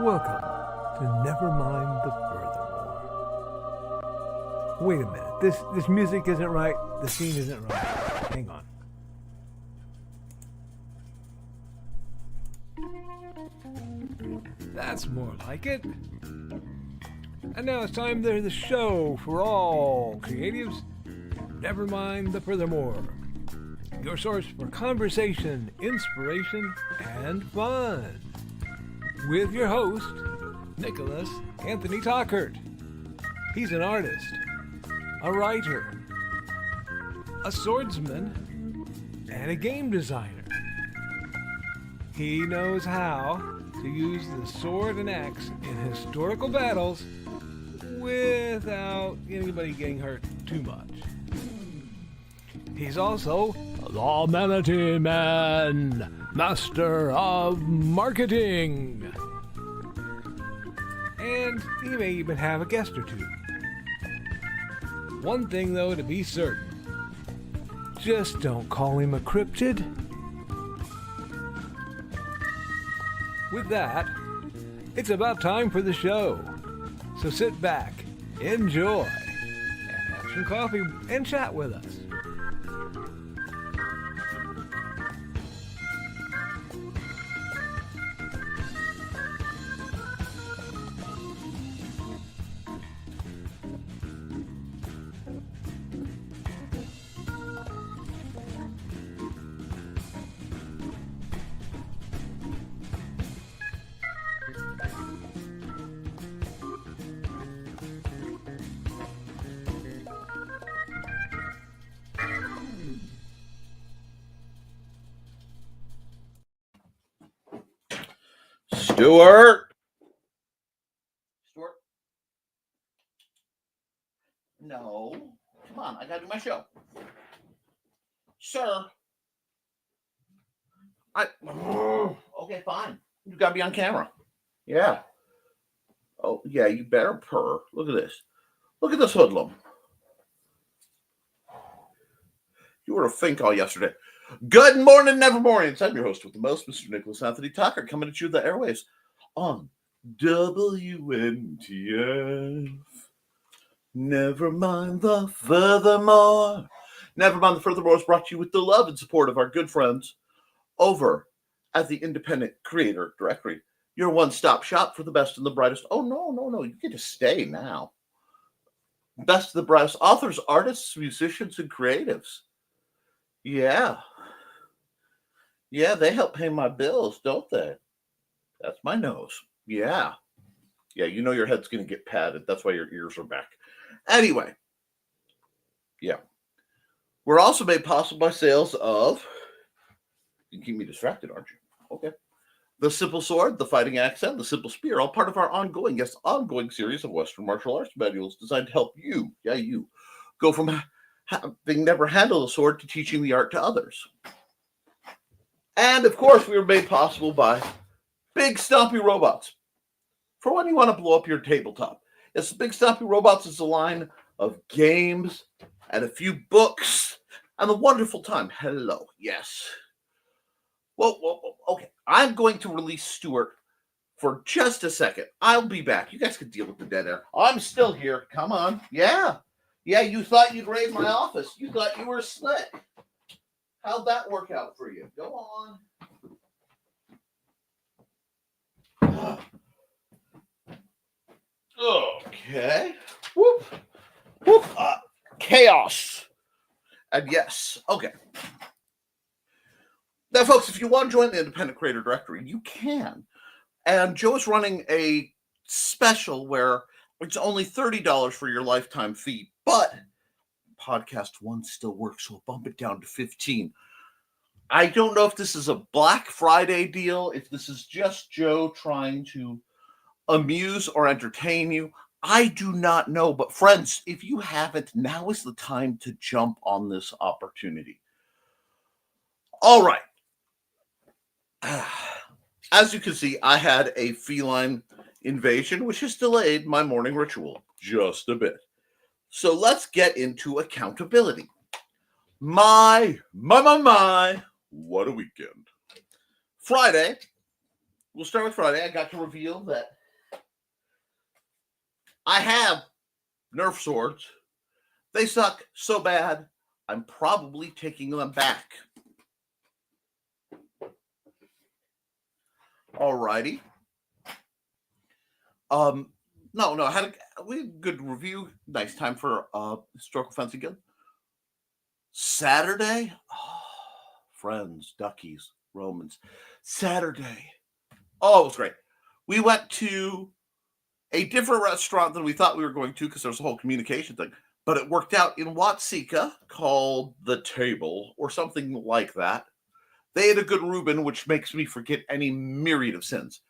Welcome to Nevermind the Furthermore. Wait a minute, this music isn't right, the scene isn't right. Hang on. That's more like it. And now it's time for the show for all creatives. Nevermind the Furthermore. Your source for conversation, inspiration, and fun. With your host, Nicholas Anthony Tockert. He's an artist, a writer, a swordsman, and a game designer. He knows how to use the sword and axe in historical battles without anybody getting hurt too much. He's also the Manatee Man, master of marketing. And he may even have a guest or two. One thing, though, to be certain. Just don't call him a cryptid. With that, it's about time for the show. So sit back, enjoy, and have some coffee and chat with us. Stuart. No. Come on, I gotta do my show. Sir. Okay, fine. You gotta be on camera. Yeah. Oh, yeah, you better purr. Look at this. Look at this hoodlum. You were a fink all yesterday. Good morning, Nevermorians. I'm your host with the most, Mr. Nicholas Anthony Tockert, coming at you the airways on WNTF. Nevermind the Furthermore. Nevermind the Furthermore is brought to you with the love and support of our good friends over at the Independent Creator Directory. Your one-stop shop for the best and the brightest. Oh, no. You get to stay now. Best of the brightest authors, artists, musicians, and creatives. Yeah, they help pay my bills, don't they? That's my nose. Yeah, you know your head's going to get padded. That's why your ears are back. Anyway, yeah. We're also made possible by sales of... You can keep me distracted, aren't you? Okay. The Simple Sword, the Fighting Axe, and the Simple Spear, all part of our ongoing series of Western martial arts manuals designed to help you, go from having never handled a sword to teaching the art to others. And, of course, we were made possible by Big Stompy Robots. For when you want to blow up your tabletop. Yes, Big Stompy Robots is a line of games and a few books and a wonderful time. Hello, yes. Well, okay. I'm going to release Stuart for just a second. I'll be back. You guys can deal with the dead air. I'm still here. Come on. Yeah, you thought you'd raid my office. You thought you were slick. How'd that work out for you? Go on. Okay. Whoop. Chaos. And yes. Okay. Now, folks, if you want to join the Independent Creator Directory, you can. And Joe's running a special where it's only $30 for your lifetime fee, but Podcast One still works, so we'll bump it down to $15. I don't know if this is a Black Friday deal, if this is just Joe trying to amuse or entertain you. I do not know. But friends, if you haven't, now is the time to jump on this opportunity. All right. As you can see, I had a feline invasion, which has delayed my morning ritual just a bit. So let's get into accountability. My, what a weekend. Friday, we'll start with Friday. I got to reveal that I have Nerf swords. They suck so bad, I'm probably taking them back. Alrighty. No, I had a good review. Nice time for historical fencing guild. Saturday, friends, duckies, Romans. Saturday. Oh, it was great. We went to a different restaurant than we thought we were going to because there was a whole communication thing. But it worked out in Watsika called The Table or something like that. They had a good Reuben, which makes me forget any myriad of sins.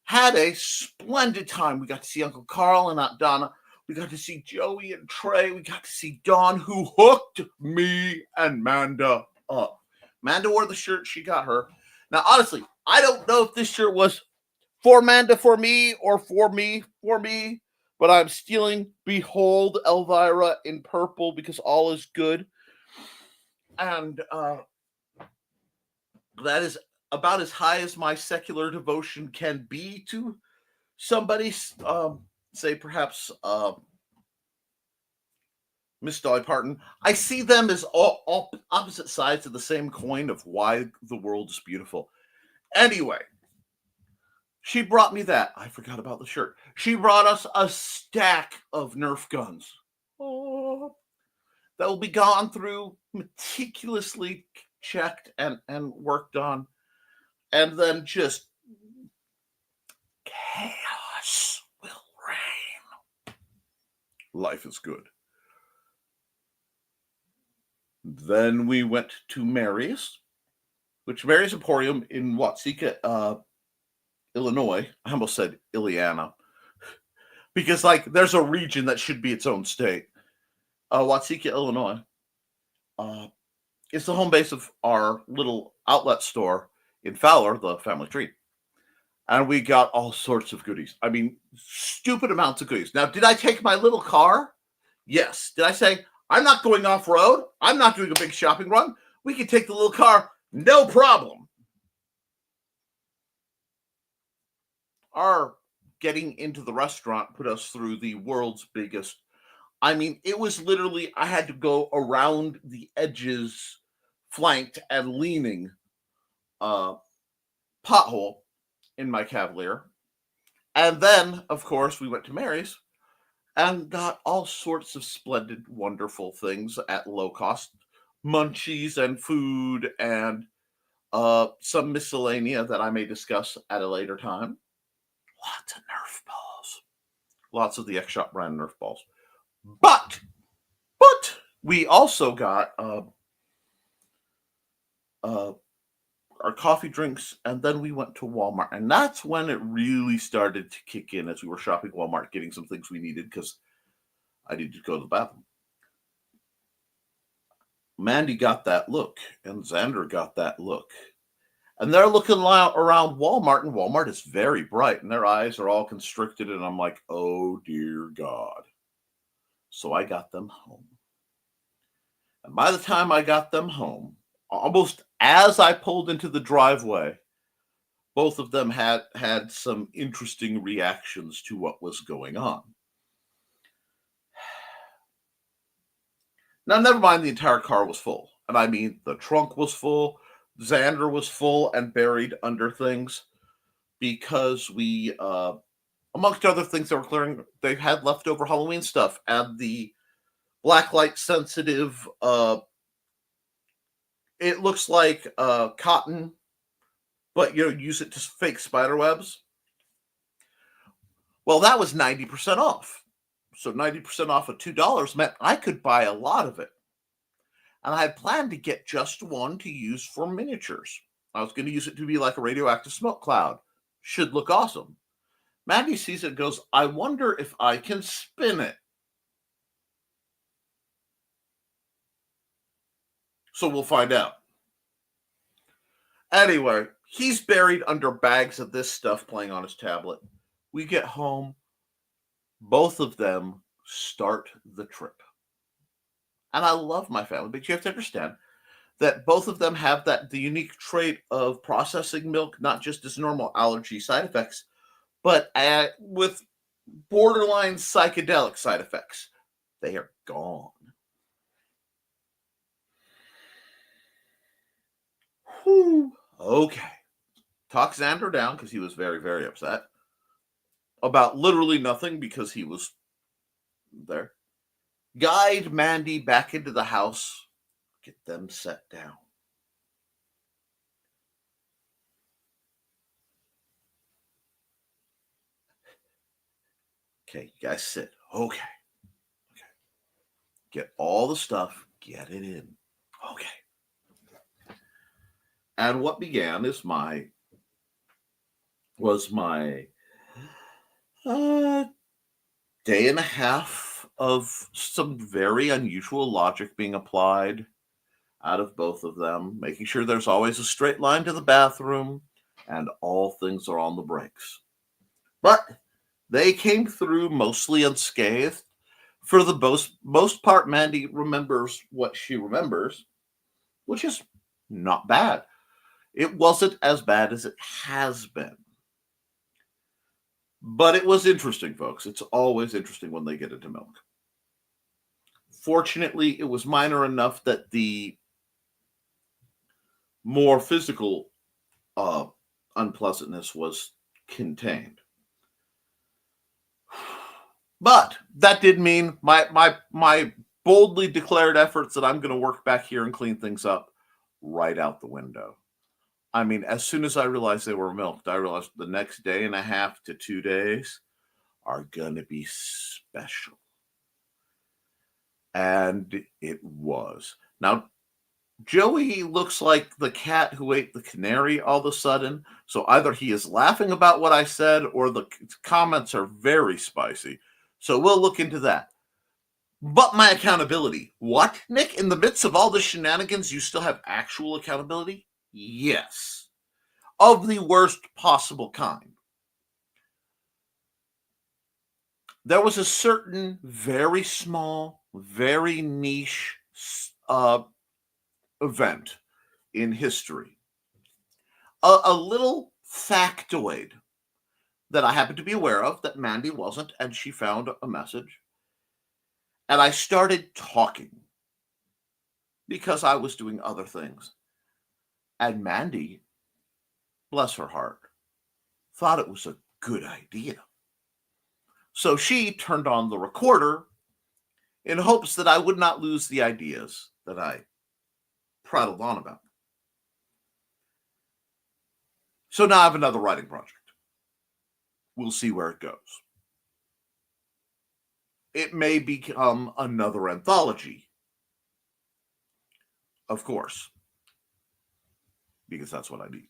Had a splendid time. We got to see Uncle Carl and Aunt Donna. We got to see Joey and Trey. We got to see Dawn, who hooked me and Manda up. Manda wore the shirt. She got her. Now, honestly, I don't know if this shirt was for Manda for me or for me for me, but I'm stealing Behold Elvira in purple because all is good. And that is about as high as my secular devotion can be to somebody, say perhaps Miss Dolly Parton. I see them as all opposite sides of the same coin of why the world is beautiful. Anyway, she brought me that. I forgot about the shirt. She brought us a stack of Nerf guns. Oh, that will be gone through, meticulously checked and worked on. And then just chaos will reign. Life is good. Then we went to Mary's, which Mary's Emporium in Watsika, Illinois. I almost said Iliana. Because, there's a region that should be its own state. Watsika, Illinois. It's the home base of our little outlet store in Fowler, the family tree. And we got all sorts of goodies. I mean, stupid amounts of goodies. Now, did I take my little car? Yes. Did I say, I'm not going off-road? I'm not doing a big shopping run? We can take the little car, no problem. Our getting into the restaurant put us through the world's biggest. I mean, it was literally, I had to go around the edges, flanked and leaning pothole in my Cavalier. And then, of course, we went to Mary's and got all sorts of splendid, wonderful things at low cost. Munchies and food and some miscellanea that I may discuss at a later time. Lots of Nerf balls. Lots of the X-Shot brand Nerf balls. But we also got our coffee drinks, and then we went to Walmart. And that's when it really started to kick in as we were shopping Walmart, getting some things we needed because I needed to go to the bathroom. Mandy got that look, and Xander got that look. And they're looking around Walmart, and Walmart is very bright, and their eyes are all constricted, and I'm like, oh, dear God. So I got them home. And by the time I got them home, almost as I pulled into the driveway, both of them had some interesting reactions to what was going on. Now, never mind, the entire car was full. And I mean, the trunk was full. Xander was full and buried under things because we, amongst other things they were clearing, they had leftover Halloween stuff and the blacklight sensitive, it looks like cotton, but use it to fake spider webs. Well, that was 90% off. So 90% off of $2 meant I could buy a lot of it. And I had planned to get just one to use for miniatures. I was going to use it to be like a radioactive smoke cloud. Should look awesome. Mandy sees it and goes, I wonder if I can spin it. So we'll find out. Anyway, he's buried under bags of this stuff playing on his tablet. We get home. Both of them start the trip. And I love my family, but you have to understand, that both of them have the unique trait of processing milk, not just as normal allergy side effects, but with borderline psychedelic side effects. They are gone. Whew. Okay. Talk Xander down because he was very, very upset about literally nothing because he was there. Guide Mandy back into the house. Get them set down. Okay, you guys sit. Okay. Get all the stuff. Get it in. Okay. And what began was my day and a half of some very unusual logic being applied out of both of them, making sure there's always a straight line to the bathroom and all things are on the brakes. But they came through mostly unscathed. For the most part, Mandy remembers what she remembers, which is not bad. It wasn't as bad as it has been. But it was interesting, folks. It's always interesting when they get into milk. Fortunately, it was minor enough that the more physical unpleasantness was contained. But that did mean my boldly declared efforts that I'm going to work back here and clean things up right out the window. I mean, as soon as I realized they were milked, I realized the next day and a half to 2 days are going to be special. And it was. Now, Joey looks like the cat who ate the canary all of a sudden. So either he is laughing about what I said or the comments are very spicy. So we'll look into that. But my accountability. What, Nick? In the midst of all the shenanigans, you still have actual accountability? Yes. Of the worst possible kind. There was a certain very small, very niche event in history. A little factoid that I happened to be aware of that Mandy wasn't, and she found a message. And I started talking because I was doing other things. And Mandy, bless her heart, thought it was a good idea. So she turned on the recorder in hopes that I would not lose the ideas that I prattled on about. So now I have another writing project. We'll see where it goes. It may become another anthology, of course, because that's what I need.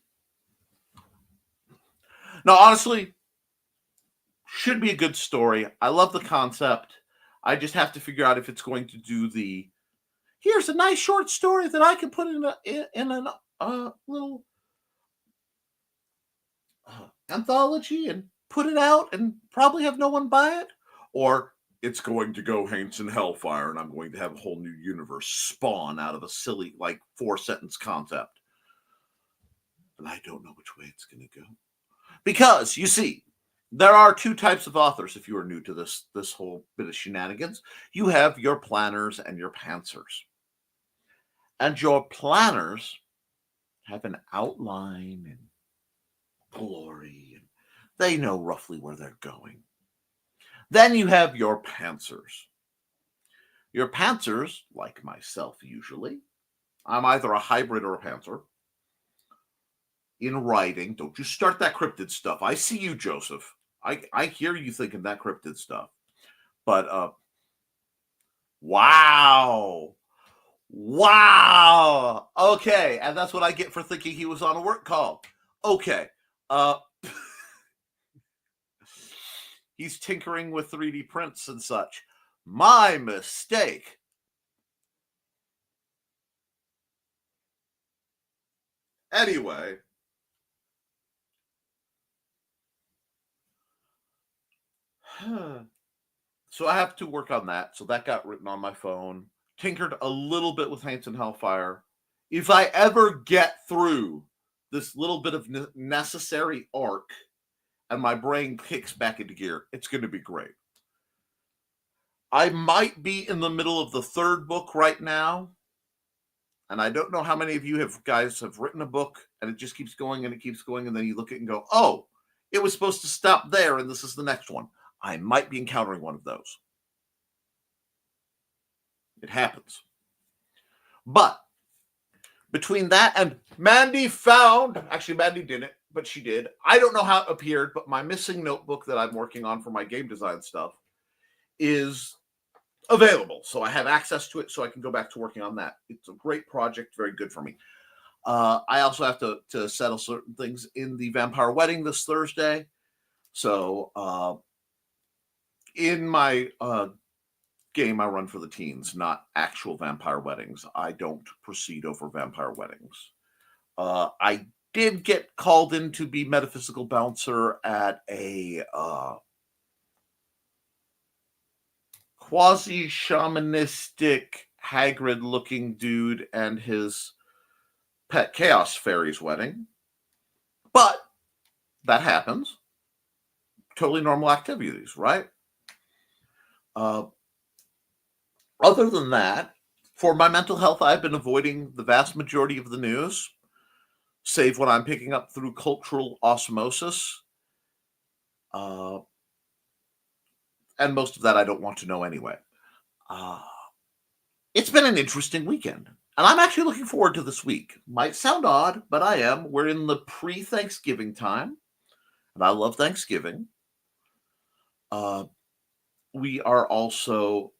Now, honestly, should be a good story. I love the concept. I just have to figure out if it's going to do the, here's a nice short story that I can put in a little anthology and put it out and probably have no one buy it, or it's going to go Haints and Hellfire and I'm going to have a whole new universe spawn out of a silly, 4-sentence concept. And I don't know which way it's going to go. Because, you see, there are two types of authors, if you are new to this whole bit of shenanigans. You have your planners and your pantsers. And your planners have an outline and glory, and they know roughly where they're going. Then you have your pantsers. Your pantsers, like myself usually, I'm either a hybrid or a pantser. In writing, don't you start that cryptid stuff. I see you, Joseph. I hear you thinking that cryptid stuff. But, wow. Okay, and that's what I get for thinking he was on a work call. Okay. He's tinkering with 3D prints and such. My mistake. Anyway. So I have to work on that. So that got written on my phone. Tinkered a little bit with Haints and Hellfire if I ever get through this little bit of necessary arc and my brain kicks back into gear, it's going to be great. I might be in the middle of the third book right now. And I don't know how many of you guys have written a book and it just keeps going and it keeps going. And then you look at it and go, oh, it was supposed to stop there. And this is the next one. I might be encountering one of those. It happens. But between that and Mandy didn't, but she did. I don't know how it appeared, but my missing notebook that I'm working on for my game design stuff is available. So I have access to it so I can go back to working on that. It's a great project, very good for me. I also have to settle certain things in the Vampire Wedding this Thursday. So in my game I run for the teens, not actual vampire weddings, I don't proceed over vampire weddings. I did get called in to be metaphysical bouncer at a quasi-shamanistic Hagrid-looking dude and his pet Chaos Fairy's wedding. But that happens. Totally normal activities, right? Other than that, for my mental health, I've been avoiding the vast majority of the news, save what I'm picking up through cultural osmosis. And most of that I don't want to know anyway. It's been an interesting weekend. And I'm actually looking forward to this week. Might sound odd, but I am. We're in the pre-Thanksgiving time. And I love Thanksgiving. We are also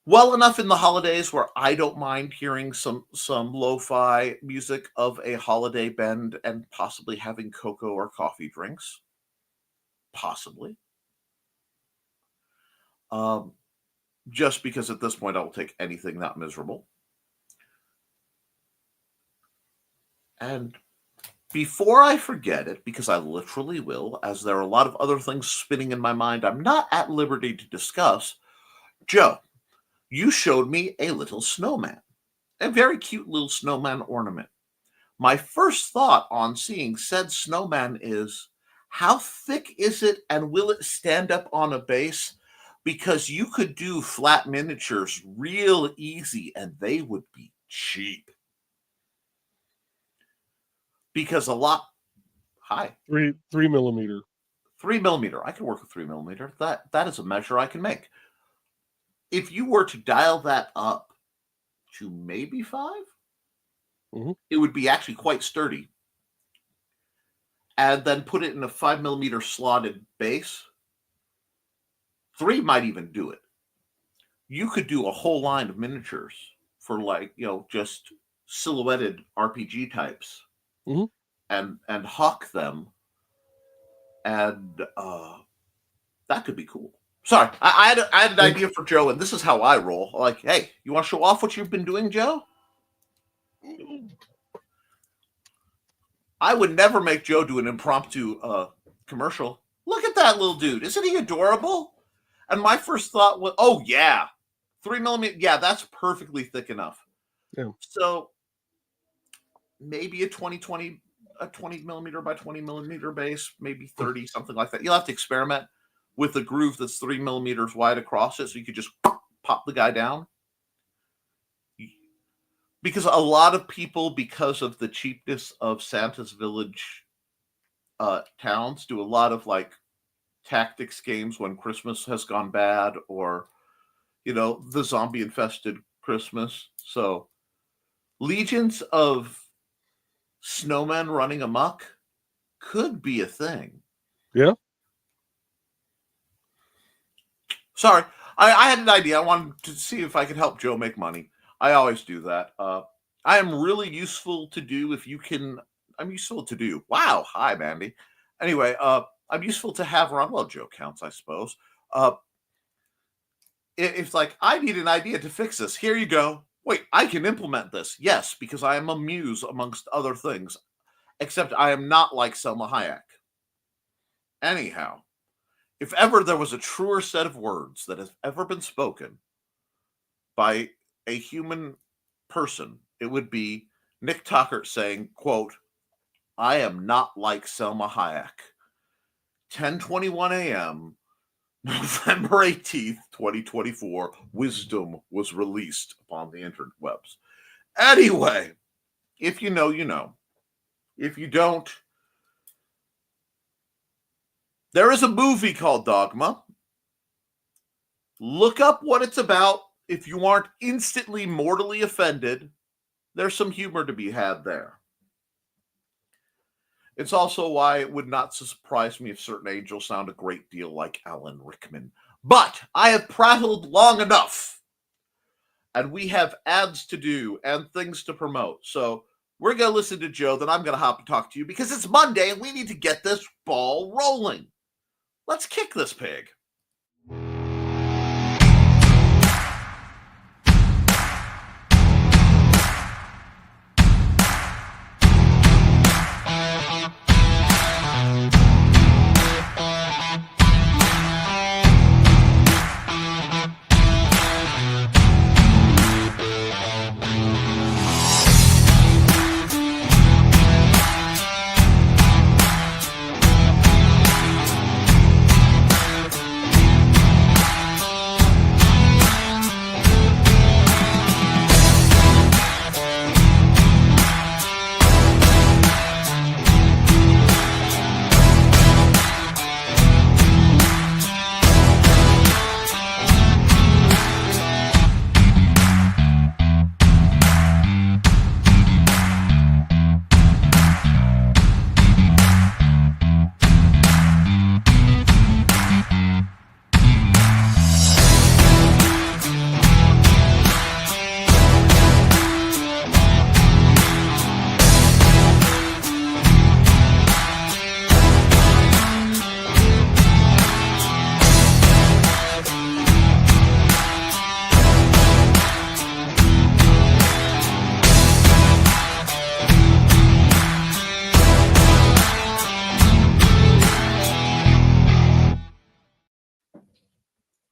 well enough in the holidays where I don't mind hearing some lo-fi music of a holiday bend and possibly having cocoa or coffee drinks. Possibly. Just because at this point I will take anything not miserable. And before I forget it, because I literally will, as there are a lot of other things spinning in my mind I'm not at liberty to discuss, Joe, you showed me a little snowman, a very cute little snowman ornament. My first thought on seeing said snowman is, how thick is it and will it stand up on a base? Because you could do flat miniatures real easy and they would be cheap. Because a lot, hi. 3 millimeter. 3 millimeter. I can work with 3 millimeter. That is a measure I can make. If you were to dial that up to maybe 5, it would be actually quite sturdy. And then put it in a 5 millimeter slotted base. 3 might even do it. You could do a whole line of miniatures for just silhouetted RPG types and hawk them. And that could be cool. Sorry, I had an idea for Joe, and this is how I roll. Like, hey, you want to show off what you've been doing, Joe? I would never make Joe do an impromptu commercial. Look at that little dude. Isn't he adorable? And my first thought was, oh, yeah, 3 millimeter. Yeah, that's perfectly thick enough. Yeah. So maybe a 20 millimeter by 20 millimeter base, maybe 30, something like that. You'll have to experiment with a groove that's 3 millimeters wide across it, so you could just pop the guy down. Because a lot of people, because of the cheapness of Santa's Village towns, do a lot of tactics games when Christmas has gone bad, or the zombie infested Christmas. So legions of snowmen running amok could be a thing. Yeah. Sorry, I had an idea. I wanted to see if I could help Joe make money. I always do that. I am really useful to do if you can. I'm useful to do. Wow. Hi, Mandy. Anyway, I'm useful to have around. Well, Joe counts, I suppose. If I need an idea to fix this, here you go. Wait, I can implement this. Yes, because I am a muse amongst other things. Except I am not like Selma Hayek. Anyhow. If ever there was a truer set of words that has ever been spoken by a human person, it would be, Nick Tockert saying, quote, I am not like Selma Hayek. 10:21 a.m., November 18th, 2024, wisdom was released upon the interwebs. Anyway, if you know, you know. If you don't, there is a movie called Dogma. Look up what it's about. If you aren't instantly mortally offended, there's some humor to be had there. It's also why it would not surprise me if certain angels sound a great deal like Alan Rickman. But I have prattled long enough, and we have ads to do and things to promote. So we're going to listen to Joe, then I'm going to hop and talk to you because it's Monday and we need to get this ball rolling. Let's kick this pig.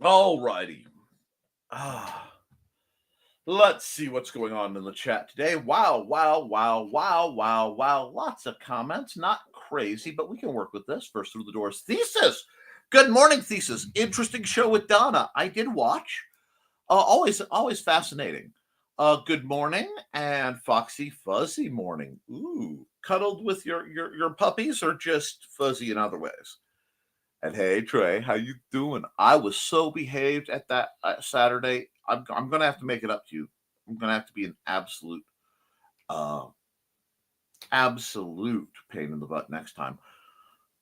All righty. Let's see what's going on in the chat today. Wow. Lots of comments. Not crazy, but we can work with this. First through the doors, Thesis. Good morning, Thesis. Interesting show with Donna. I did watch. Always fascinating. Good morning and Foxy Fuzzy morning. Ooh, cuddled with your puppies or just fuzzy in other ways? And hey, Trey, how you doing? I was so behaved at that Saturday. I'm going to have to make it up to you. I'm going to have to be an absolute pain in the butt next time.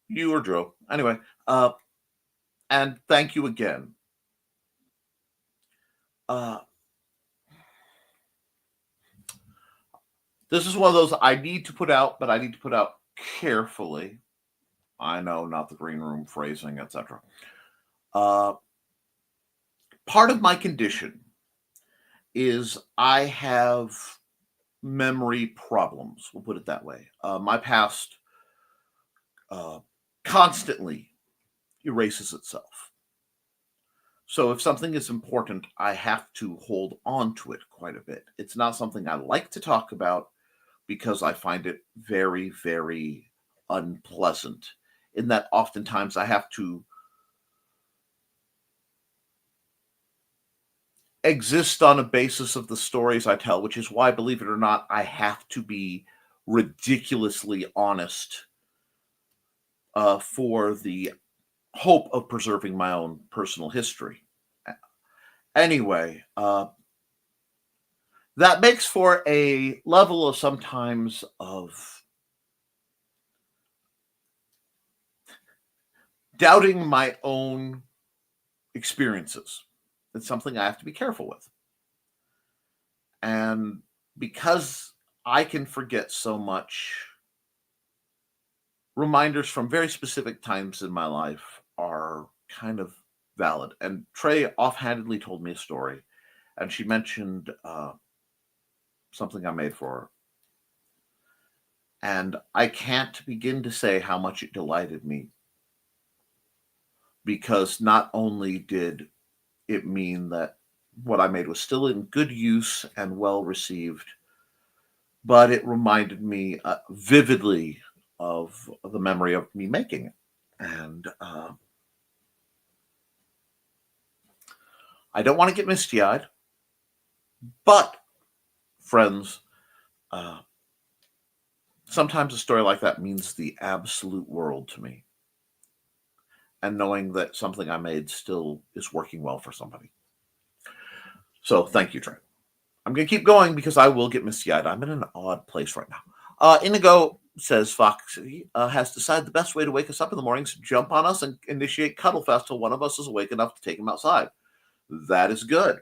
You or Joe. Anyway, and thank you again. This is one of those I need to put out, but I need to put out carefully. I know, not the green room phrasing, etc. Part of my condition is I have memory problems. We'll put it that way. My past constantly erases itself. So if something is important, I have to hold on to it quite a bit. It's not something I like to talk about because I find it very, very unpleasant. In that oftentimes I have to exist on a basis of the stories I tell, which is why, believe it or not, I have to be ridiculously honest for the hope of preserving my own personal history. Anyway, that makes for a level of sometimes of doubting my own experiences. It's something I have to be careful with. And because I can forget so much, reminders from very specific times in my life are kind of valid. And Trey offhandedly told me a story, and she mentioned something I made for her. And I can't begin to say how much it delighted me, because not only did it mean that what I made was still in good use and well received, but it reminded me vividly of the memory of me making it. And I don't want to get misty-eyed, but friends, sometimes a story like that means the absolute world to me. And knowing that something I made still is working well for somebody. So thank you, Trey. I'm going to keep going because I will get misty-eyed. I'm in an odd place right now. Inigo says Foxy has decided the best way to wake us up in the mornings to jump on us and initiate Cuddle Fest till one of us is awake enough to take him outside. That is good.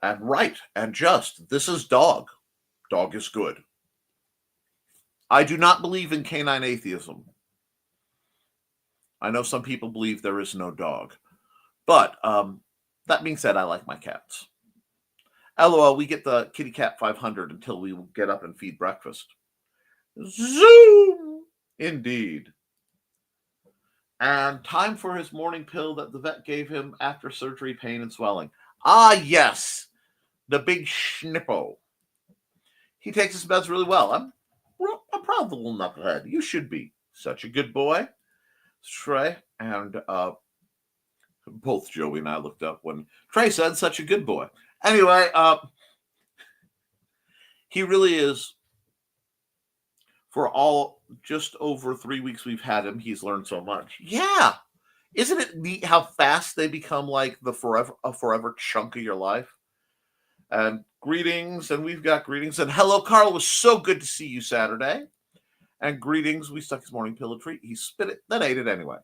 And right and just. This is dog. Dog is good. I do not believe in canine atheism. I know some people believe there is no dog. But that being said, I like my cats. LOL, we get the kitty cat 500 until we get up and feed breakfast. Zoom! Indeed. And time for his morning pill that the vet gave him after surgery, pain, and swelling. Ah, yes. The big schnippo. He takes his meds really well. I'm proud of the little knucklehead. You should be. Such a good boy. Trey and both Joey and I looked up when Trey said such a good boy. Anyway, he really is. For all just over 3 weeks we've had him, he's learned so much. Yeah. Isn't it neat how fast they become like a forever chunk of your life? And greetings, and we've got greetings. And hello, Carl. It was so good to see you Saturday. And greetings. We stuck his morning pill a treat. He spit it, then ate it anyway.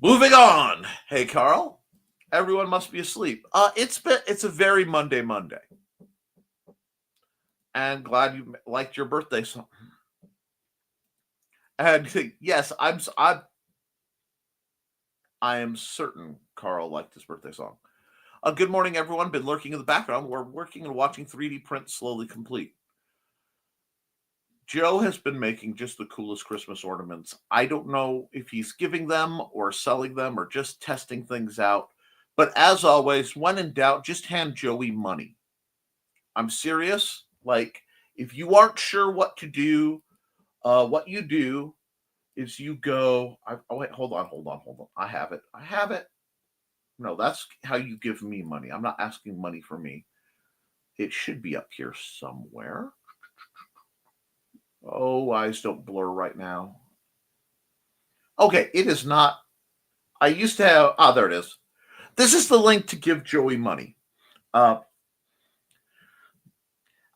Moving on. Hey, Carl. Everyone must be asleep. It's a very Monday. And glad you liked your birthday song. And yes, I am certain Carl liked his birthday song. Good morning, everyone. Been lurking in the background. We're working and watching 3D print slowly complete. Joe has been making just the coolest Christmas ornaments. I don't know if he's giving them or selling them or just testing things out. But as always, when in doubt, just hand Joey money. I'm serious. Like, if you aren't sure what to do, what you do is you go. Wait, hold on. I have it. No, that's how you give me money. I'm not asking money for me. It should be up here somewhere. Oh, eyes don't blur right now. Okay, it is not. I used to have. Ah, there it is. This is the link to give Joey money.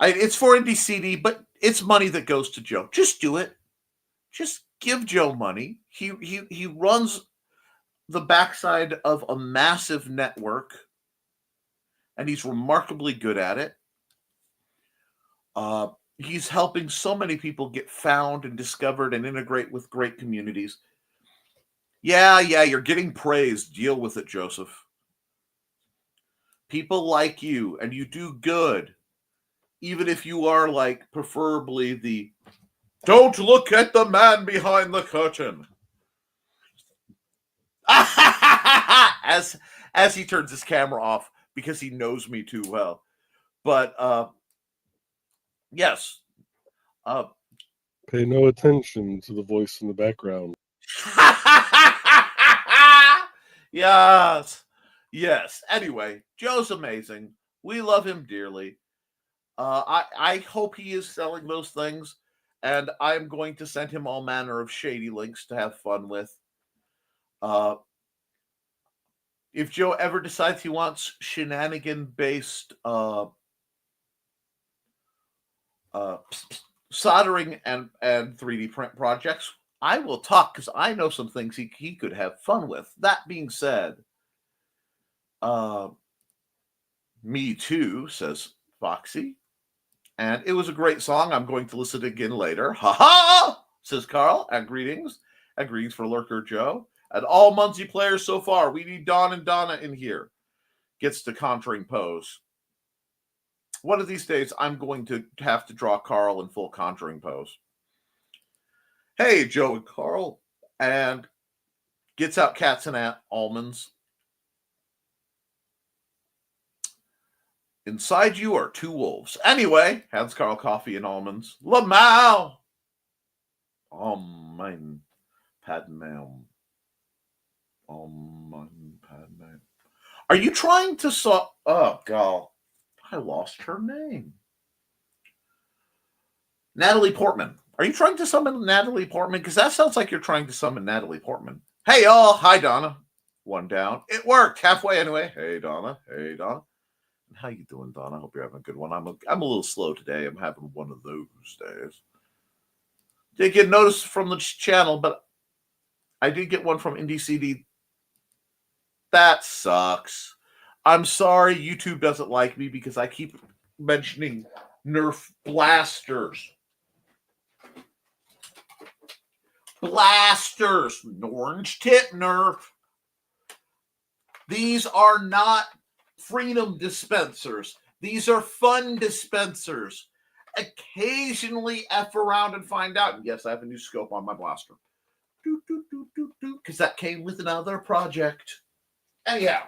It's for Indie CD, but it's money that goes to Joe. Just do it. Just give Joe money. He runs the backside of a massive network, and he's remarkably good at it. He's helping so many people get found and discovered and integrate with great communities. Yeah, you're getting praised. Deal with it, Joseph. People like you, and you do good. Even if you are like preferably the don't look at the man behind the curtain. As he turns his camera off because he knows me too well. But yes. Pay no attention to the voice in the background. Yes. Anyway, Joe's amazing. We love him dearly. I hope he is selling those things, and I'm going to send him all manner of shady links to have fun with. If Joe ever decides he wants shenanigan-based soldering and 3D print projects, I will talk because I know some things he could have fun with. That being said, me too, says Foxy. And it was a great song. I'm going to listen again later. Ha ha, says Carl. And greetings for Lurker Joe. And all Muncie players so far. We need Don and Donna in here. Gets to Conjuring pose. One of these days, I'm going to have to draw Carl in full Conjuring pose. Hey, Joe and Carl. And gets out cats and almonds. Inside you are two wolves. Anyway, Hans Carl Coffee and Almonds. Lamau. Mein Padme. Mein Padme. Are you trying to Oh, God. I lost her name. Natalie Portman. Are you trying to summon Natalie Portman? Because that sounds like you're trying to summon Natalie Portman. Hey, y'all. Hi, Donna. One down. It worked. Halfway anyway. Hey, Donna. Hey, Donna. How you doing, Donna? I hope you're having a good one. I'm a little slow today. I'm having one of those days. Did get notice from the channel, but I did get one from Indie CD. That sucks. I'm sorry YouTube doesn't like me because I keep mentioning Nerf blasters. Blasters. Orange tip Nerf. These are not freedom dispensers. These are fun dispensers. Occasionally F around and find out. And yes, I have a new scope on my blaster. Because that came with another project. Anyhow,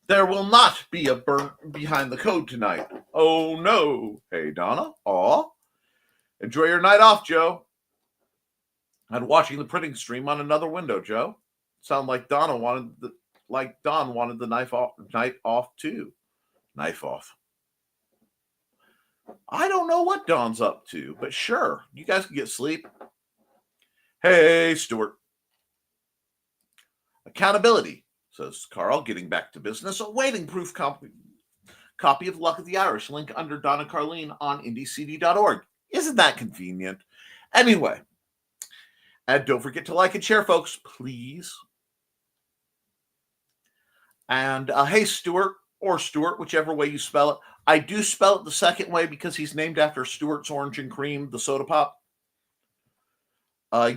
there will not be a burnt behind the code tonight. Oh no. Hey, Donna. Aw. Enjoy your night off, Joe. And watching the printing stream on another window, Joe. Sound like Don wanted the night off too. Knife off. I don't know what Don's up to, but sure, you guys can get sleep. Hey, Stuart. Accountability, says Carl, getting back to business. Awaiting proof copy of Luck of the Irish. Link under Donna Carlene on indiecd.org. Isn't that convenient? Anyway, and don't forget to like and share, folks, please. And hey, Stuart, or Stuart, whichever way you spell it. I do spell it the second way because he's named after Stuart's Orange and Cream, the soda pop.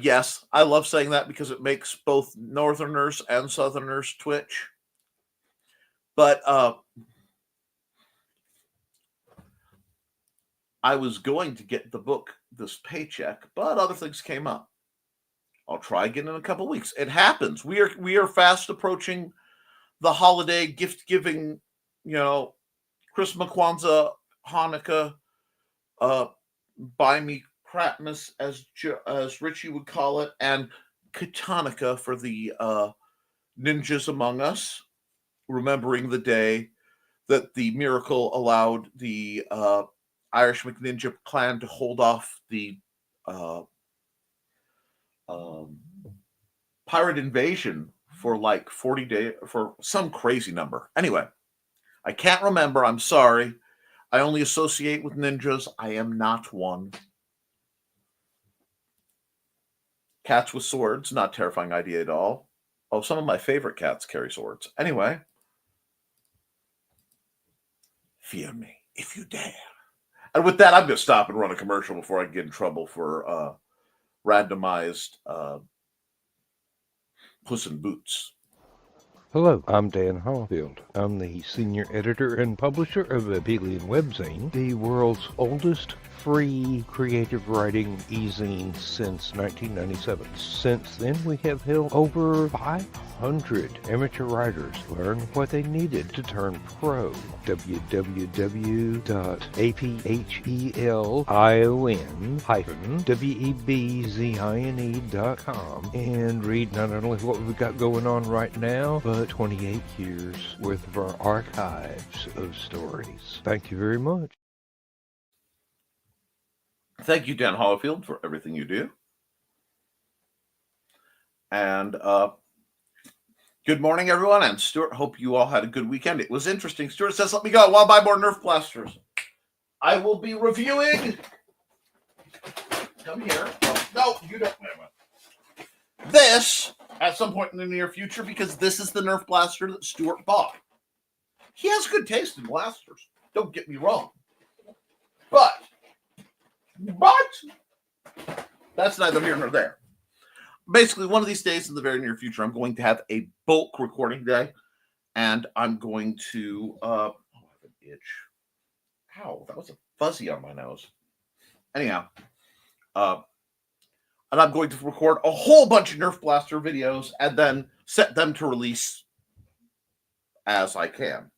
Yes, I love saying that because it makes both Northerners and Southerners twitch. But I was going to get the book this paycheck, but other things came up. I'll try again in a couple weeks. It happens. We are fast approaching the holiday gift giving, Christmas, Kwanzaa, Hanukkah, buy me Crapmas, as Richie would call it, and Katanika for the ninjas among us, remembering the day that the miracle allowed the Irish McNinja clan to hold off the pirate invasion for like 40 days, for some crazy number. Anyway, I can't remember. I'm sorry. I only associate with ninjas. I am not one. Cats with swords, not terrifying idea at all. Oh, some of my favorite cats carry swords. Anyway, fear me if you dare. And with that, I'm going to stop and run a commercial before I get in trouble for randomized Puss in Boots. Hello, I'm Dan Hallfield. I'm the senior editor and publisher of Abelian Webzine, the world's oldest free creative writing e-zine since 1997. Since then, we have helped over 500 amateur writers learn what they needed to turn pro. www.aphellion-webzine.com and read not only what we've got going on right now, but 28 years worth of our archives of stories. Thank you very much. Thank you, Dan Hollifield, for everything you do. And good morning, everyone. And Stuart, hope you all had a good weekend. It was interesting. Stuart says, let me go. I want to buy more Nerf blasters. I will be reviewing. Come here. Oh, no, you don't. This at some point in the near future, because this is the Nerf blaster that Stuart bought. He has good taste in blasters. Don't get me wrong. But that's neither here nor there. Basically, one of these days in the very near future, I'm going to have a bulk recording day, and I'm going to I have an itch. Ow, that was a fuzzy on my nose. Anyhow, and I'm going to record a whole bunch of Nerf Blaster videos and then set them to release as I can.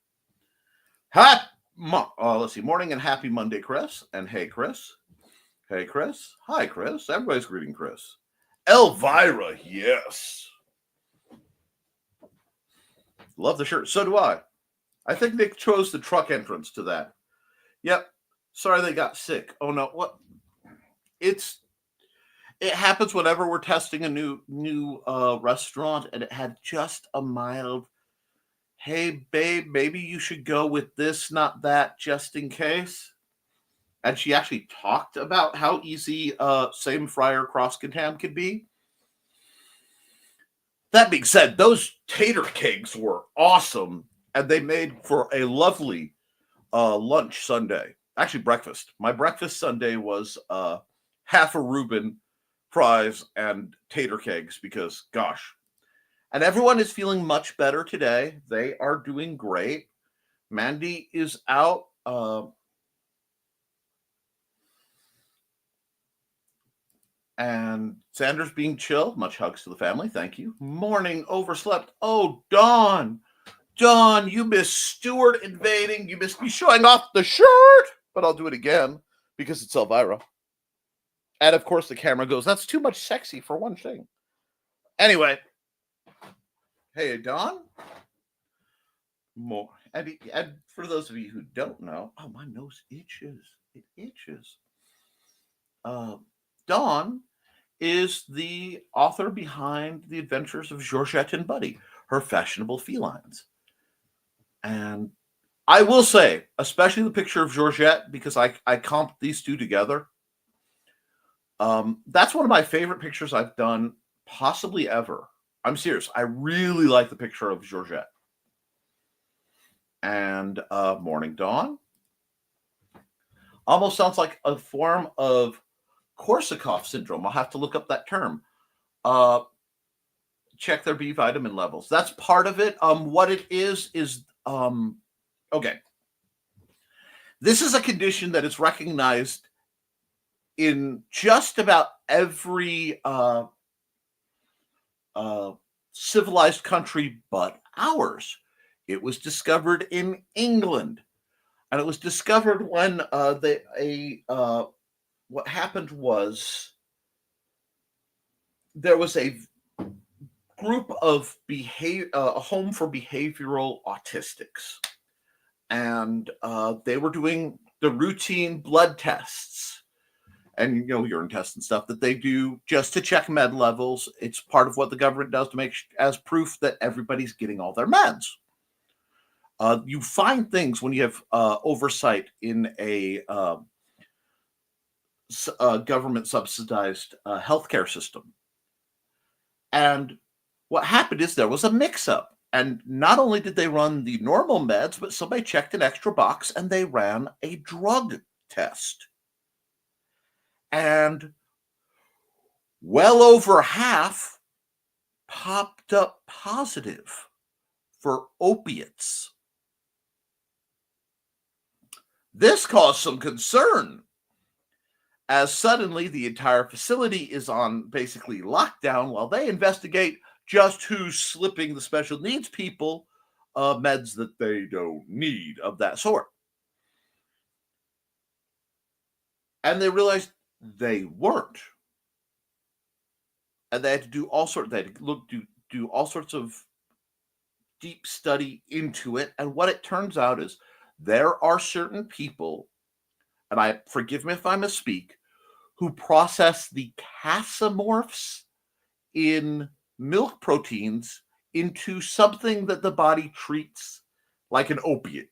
Let's see. Morning and happy Monday, Chris. And hey, Chris. Hey, Chris. Hi, Chris. Everybody's greeting Chris. Elvira, yes. Love the shirt. So do I. I think Nick chose the truck entrance to that. Yep. Sorry they got sick. Oh no. What? It happens whenever we're testing a new restaurant, and it had just a mild, hey babe, maybe you should go with this, not that, just in case. And she actually talked about how easy same fryer cross-contam could be. That being said, those tater cakes were awesome, and they made for a lovely lunch Sunday. Actually, breakfast. My breakfast Sunday was half a Reuben, fries, and tater cakes because, gosh. And everyone is feeling much better today. They are doing great. Mandy is out. And Sanders being chill. Much hugs to the family. Thank you. Morning overslept. Oh, Dawn. Dawn, you missed Stuart invading. You missed me showing off the shirt. But I'll do it again because it's Elvira. And of course the camera goes, that's too much sexy for one thing. Anyway. Hey, Dawn. More. And for those of you who don't know, oh, my nose itches. It itches. Dawn is the author behind The Adventures of Georgette and Buddy, her fashionable felines. And I will say, especially the picture of Georgette, because I comped these two together. That's one of my favorite pictures I've done possibly ever. I'm serious. I really like the picture of Georgette. And Morning Dawn. Almost sounds like a form of Korsakoff syndrome. I'll have to look up that term. Check their B vitamin levels. That's part of it. What it is okay. This is a condition that is recognized in just about every civilized country but ours. It was discovered in England, and it was discovered when what happened was there was a group of a home for behavioral autistics, and they were doing the routine blood tests and urine tests and stuff that they do just to check med levels. It's part of what the government does to make as proof that everybody's getting all their meds. You find things when you have oversight in a government subsidized healthcare system. And what happened is there was a mix-up. And not only did they run the normal meds, but somebody checked an extra box and they ran a drug test. And well over half popped up positive for opiates. This caused some concern, as suddenly the entire facility is on basically lockdown while they investigate just who's slipping the special needs people meds that they don't need of that sort. And they realized they weren't. And they had to do all sorts of deep study into it. And what it turns out is there are certain people, and forgive me if I misspeak, who process the casomorphs in milk proteins into something that the body treats like an opiate.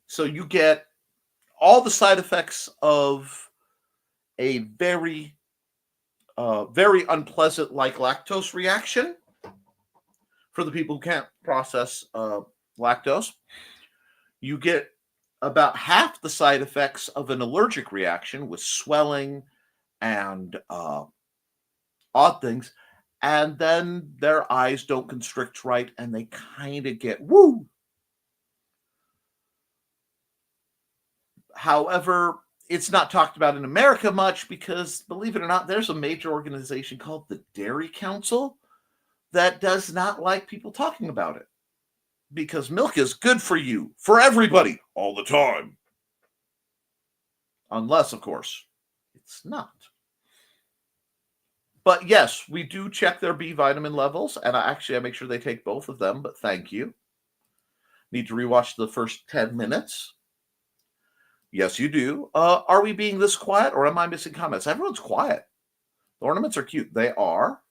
So you get all the side effects of a very, very unpleasant like lactose reaction for the people who can't process lactose. You get about half the side effects of an allergic reaction with swelling and odd things. And then their eyes don't constrict right and they kind of get woo. However, it's not talked about in America much because, believe it or not, there's a major organization called the Dairy Council that does not like people talking about it. Because milk is good for you, for everybody, all the time. Unless, of course, it's not. But yes, we do check their B vitamin levels, and I make sure they take both of them, but thank you. Need to rewatch the first 10 minutes. Yes, you do. Are we being this quiet, or am I missing comments? Everyone's quiet. The ornaments are cute. They are.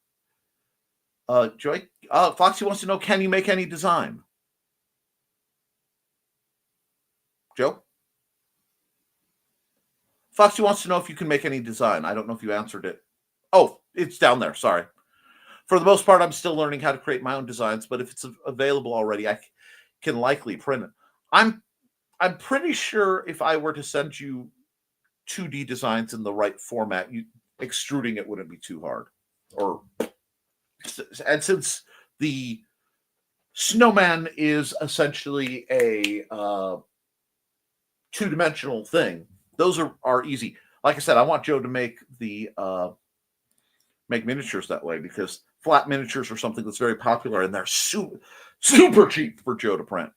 Joy, Foxy wants to know, can you make any design? Joe? Foxy wants to know if you can make any design. I don't know if you answered it. Oh, it's down there. Sorry. For the most part, I'm still learning how to create my own designs, but if it's available already, I can likely print it. I'm pretty sure if I were to send you 2D designs in the right format, extruding it wouldn't be too hard. And since the snowman is essentially a two-dimensional thing, those are easy. Like I said, I want Joe to make miniatures that way, because flat miniatures are something that's very popular, and they're super cheap for Joe to print.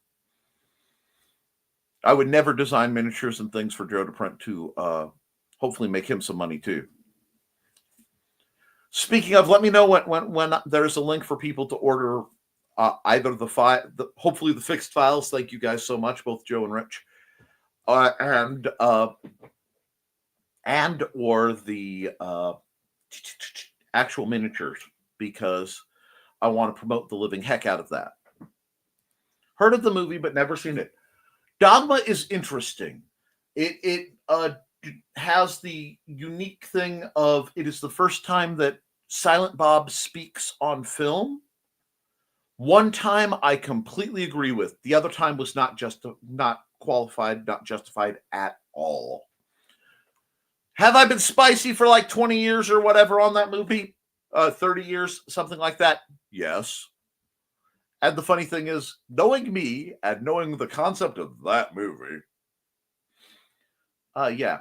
I would never design miniatures and things for Joe to print to hopefully make him some money too. Speaking of, let me know when there's a link for people to order either hopefully the fixed files. Thank you guys so much, both Joe and Rich, and or the actual miniatures, because I want to promote the living heck out of that. Heard of the movie, but never seen it. Dogma is interesting. It has the unique thing of, it is the first time that Silent Bob speaks on film. One time I completely agree with. The other time was not qualified, not justified at all. Have I been spicy for like 20 years or whatever on that movie? 30 years, something like that? Yes. And the funny thing is, knowing me and knowing the concept of that movie, yeah,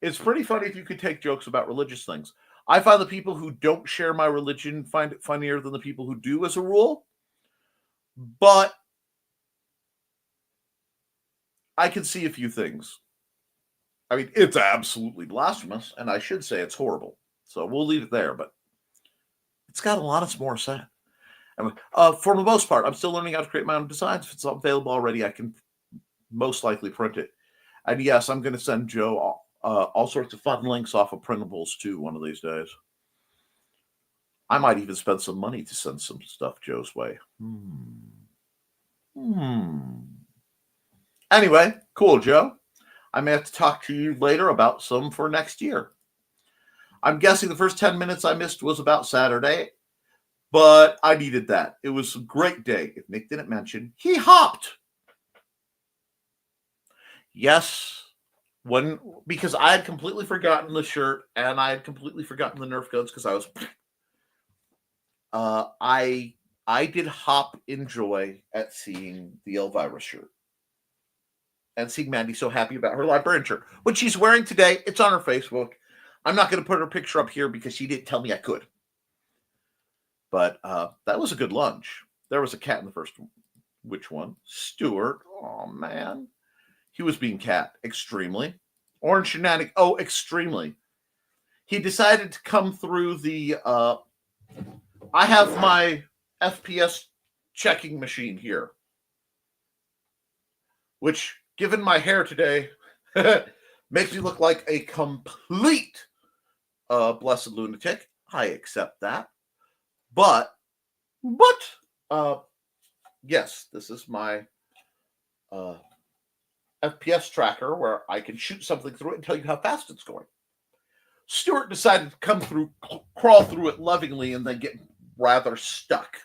it's pretty funny if you could take jokes about religious things. I find the people who don't share my religion find it funnier than the people who do, as a rule. But I can see a few things. I mean, it's absolutely blasphemous, and I should say it's horrible. So we'll leave it there, but it's got a lot of more said. For the most part, I'm still learning how to create my own designs. If it's available already, I can most likely print it. And yes, I'm going to send Joe all sorts of fun links off of printables too one of these days. I might even spend some money to send some stuff Joe's way. Anyway, cool, Joe. I may have to talk to you later about some for next year. I'm guessing the first 10 minutes I missed was about Saturday, but I needed that. It was a great day. If Nick didn't mention, he hopped. Yes, because I had completely forgotten the shirt, and I had completely forgotten the Nerf guns because I was. I did hop in joy at seeing the Elvira shirt and seeing Mandy so happy about her librarian shirt, which she's wearing today. It's on her Facebook. I'm not going to put her picture up here because she didn't tell me I could. But that was a good lunch. There was a cat in the first one. Which one? Stuart. Oh, man. He was being cat. Extremely. Orange Shenanigan. Oh, extremely. He decided to come through the... I have my FPS checking machine here, which, given my hair today, makes me look like a complete blessed lunatic. I accept that. But yes, this is my FPS tracker where I can shoot something through it and tell you how fast it's going. Stuart decided to come through, crawl through it lovingly, and then get rather stuck.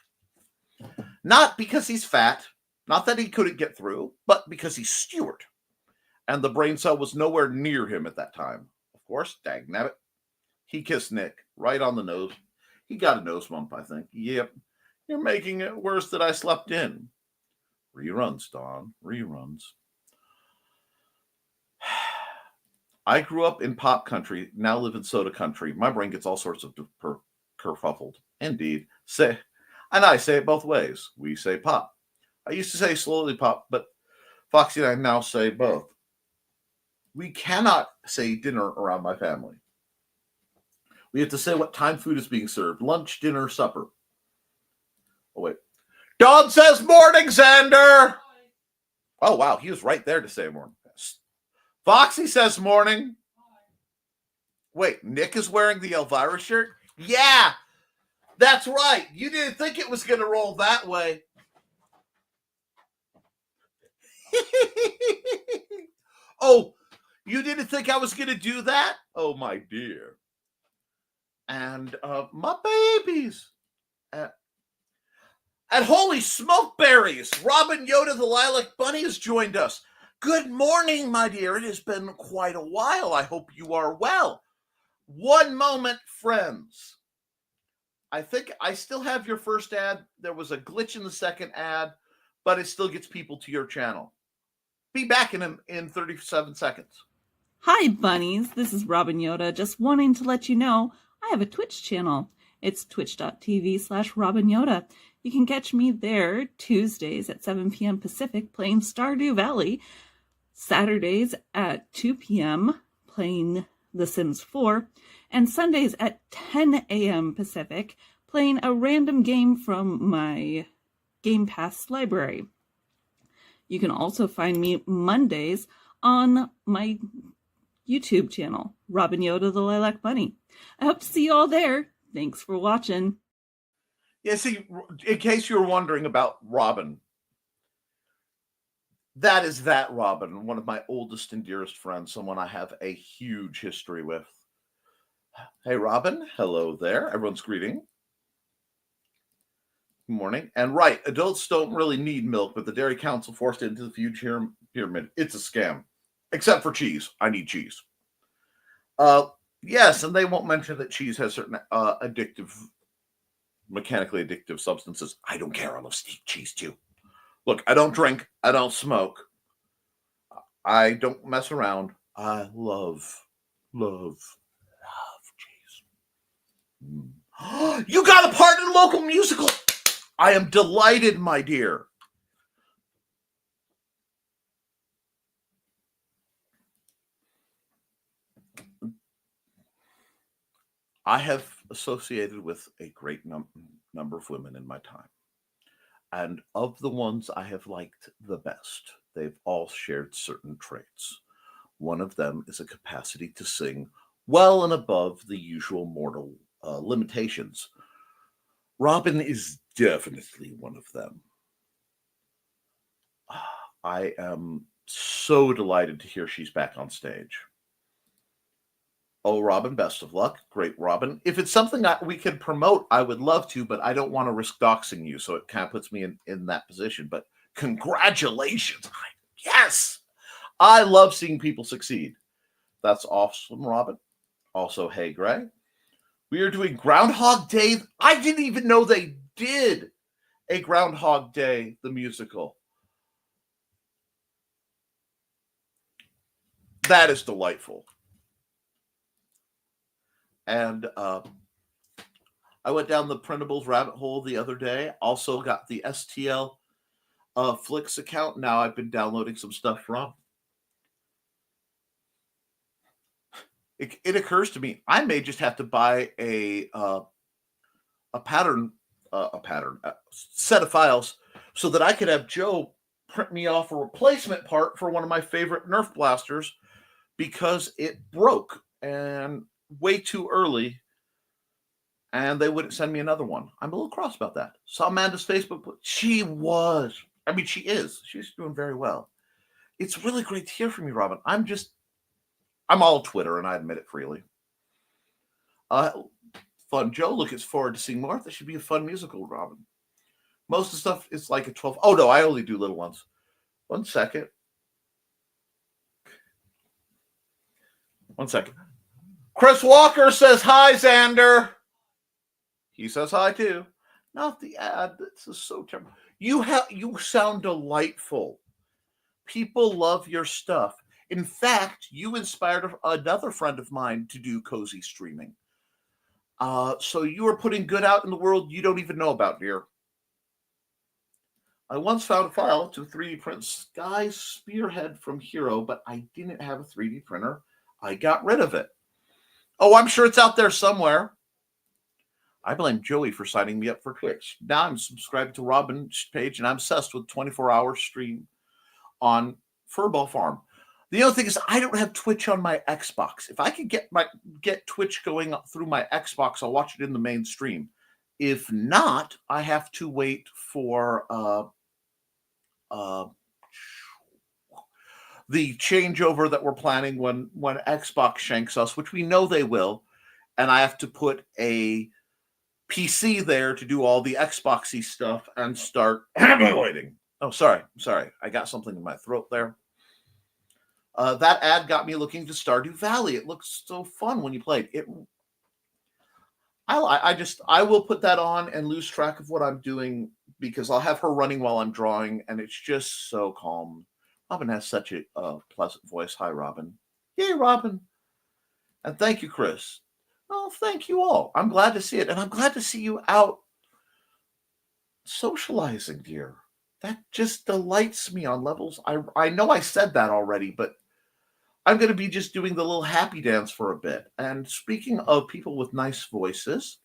Not because he's fat, not that he couldn't get through, but because he's Stuart. And the brain cell was nowhere near him at that time. Of course, dagnabbit. He kissed Nick right on the nose. He got a nose bump, I think. Yep. You're making it worse that I slept in. Reruns, Dawn. Reruns. I grew up in pop country, now live in soda country. My brain gets all sorts of kerfuffled. Indeed. And I say it both ways. We say pop. I used to say slowly pop, but Foxy and I now say both. We cannot say dinner around my family. We have to say what time food is being served. Lunch, dinner, supper. Oh, wait. Dawn says morning, Xander. Oh, wow. He was right there to say morning. Foxy says morning. Wait, Nick is wearing the Elvira shirt? Yeah, that's right. You didn't think it was going to roll that way. Oh, you didn't think I was going to do that? Oh, my dear. And my babies. And holy smoke berries, Robin Yoda the Lilac Bunny has joined us. Good morning, my dear. It has been quite a while. I hope you are well. One moment, friends. I think I still have your first ad. There was a glitch in the second ad, but it still gets people to your channel. Be back in 37 seconds. Hi, bunnies. This is Robin Yoda. Just wanting to let you know I have a Twitch channel. It's twitch.tv/Robin Yoda. You can catch me there Tuesdays at 7 p.m. Pacific playing Stardew Valley, Saturdays at 2 p.m. playing The Sims 4, and Sundays at 10 a.m. Pacific playing a random game from my Game Pass library. You can also find me Mondays on my YouTube channel, Robin Yoda the Lilac Bunny. I hope to see you all there. Thanks for watching. Yeah, see, in case you were wondering about Robin, that is that Robin, one of my oldest and dearest friends, someone I have a huge history with. Hey, Robin. Hello there. Everyone's greeting. Good morning. And right, adults don't really need milk, but the Dairy Council forced it into the food pyramid. It's a scam. Except for cheese. I need cheese. Yes, and they won't mention that cheese has certain mechanically addictive substances. I don't care. I love steamed cheese too. Look, I don't drink. I don't smoke. I don't mess around. I love cheese. You got a part in a local musical. I am delighted, my dear. I have associated with a great number of women in my time. And of the ones I have liked the best, they've all shared certain traits. One of them is a capacity to sing well and above the usual mortal limitations. Robin is definitely one of them. I am so delighted to hear she's back on stage. Oh, Robin, best of luck. Great, Robin. If it's something we can promote, I would love to, but I don't want to risk doxing you, so it kind of puts me in that position. But congratulations. Yes. I love seeing people succeed. That's awesome, Robin. Also, hey, Gray. We are doing Groundhog Day. I didn't even know they did a Groundhog Day, the musical. That is delightful. And I went down the printables rabbit hole the other day. Also got the STL Flicks account. Now I've been downloading some stuff from. It occurs to me I may just have to buy a set of files so that I could have Joe print me off a replacement part for one of my favorite Nerf blasters because it broke and way too early, and they wouldn't send me another one. I'm a little cross about that. Saw Amanda's Facebook. She is. She's doing very well. It's really great to hear from you, Robin. I'm all Twitter, and I admit it freely. Fun. Joe, looking forward to seeing more. That should be a fun musical, Robin. Most of the stuff is like a 12. Oh, no, I only do little ones. 1 second. 1 second. Chris Walker says, hi, Xander. He says hi, too. Not the ad. This is so terrible. You sound delightful. People love your stuff. In fact, you inspired another friend of mine to do cozy streaming. So you are putting good out in the world you don't even know about, dear. I once found a file to 3D print Sky Spearhead from Hero, but I didn't have a 3D printer. I got rid of it. Oh, I'm sure it's out there somewhere. I blame Joey for signing me up for Twitch. Now I'm subscribed to Robin's page, and I'm obsessed with 24-hour stream on Furball Farm. The other thing is I don't have Twitch on my Xbox. If I could get Twitch going through my Xbox, I'll watch it in the mainstream. If not, I have to wait for the changeover that we're planning when Xbox shanks us, which we know they will, and I have to put a PC there to do all the Xboxy stuff and start emulating. Oh, sorry. I got something in my throat there. That ad got me looking to Stardew Valley. It looks so fun when you play it. I will put that on and lose track of what I'm doing because I'll have her running while I'm drawing, and it's just so calm. Robin has such a pleasant voice. Hi, Robin. Yay, Robin. And thank you, Chris. Oh, thank you all. I'm glad to see it. And I'm glad to see you out socializing, dear. That just delights me on levels. I know I said that already, but I'm going to be just doing the little happy dance for a bit. And speaking of people with nice voices.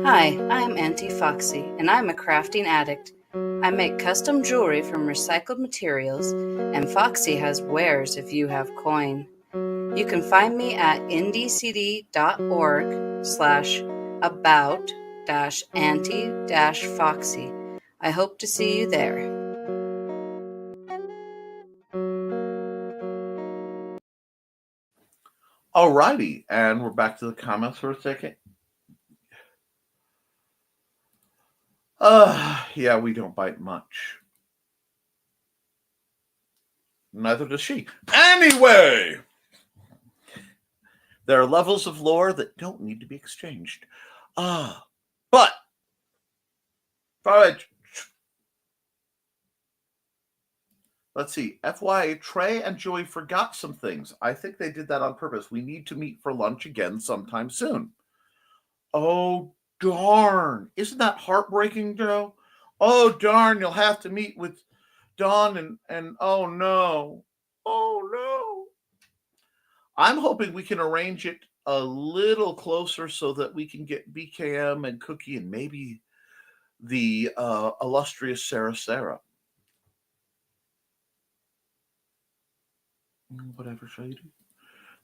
Hi, I'm Auntie Foxy, and I'm a crafting addict. I make custom jewelry from recycled materials, and Foxy has wares if you have coin. You can find me at indiecd.org/about-auntie-foxy. I hope to see you there. Alrighty, and we're back to the comments for a second. Yeah, we don't bite much. Neither does she. Anyway, there are levels of lore that don't need to be exchanged. But let's see. FYI, Trey and Joey forgot some things. I think they did that on purpose. We need to meet for lunch again sometime soon. Oh, darn. Isn't that heartbreaking, Joe? Oh, darn. You'll have to meet with Dawn and oh, no. Oh, no. I'm hoping we can arrange it a little closer so that we can get BKM and Cookie and maybe the illustrious Sarah. Whatever shall you do?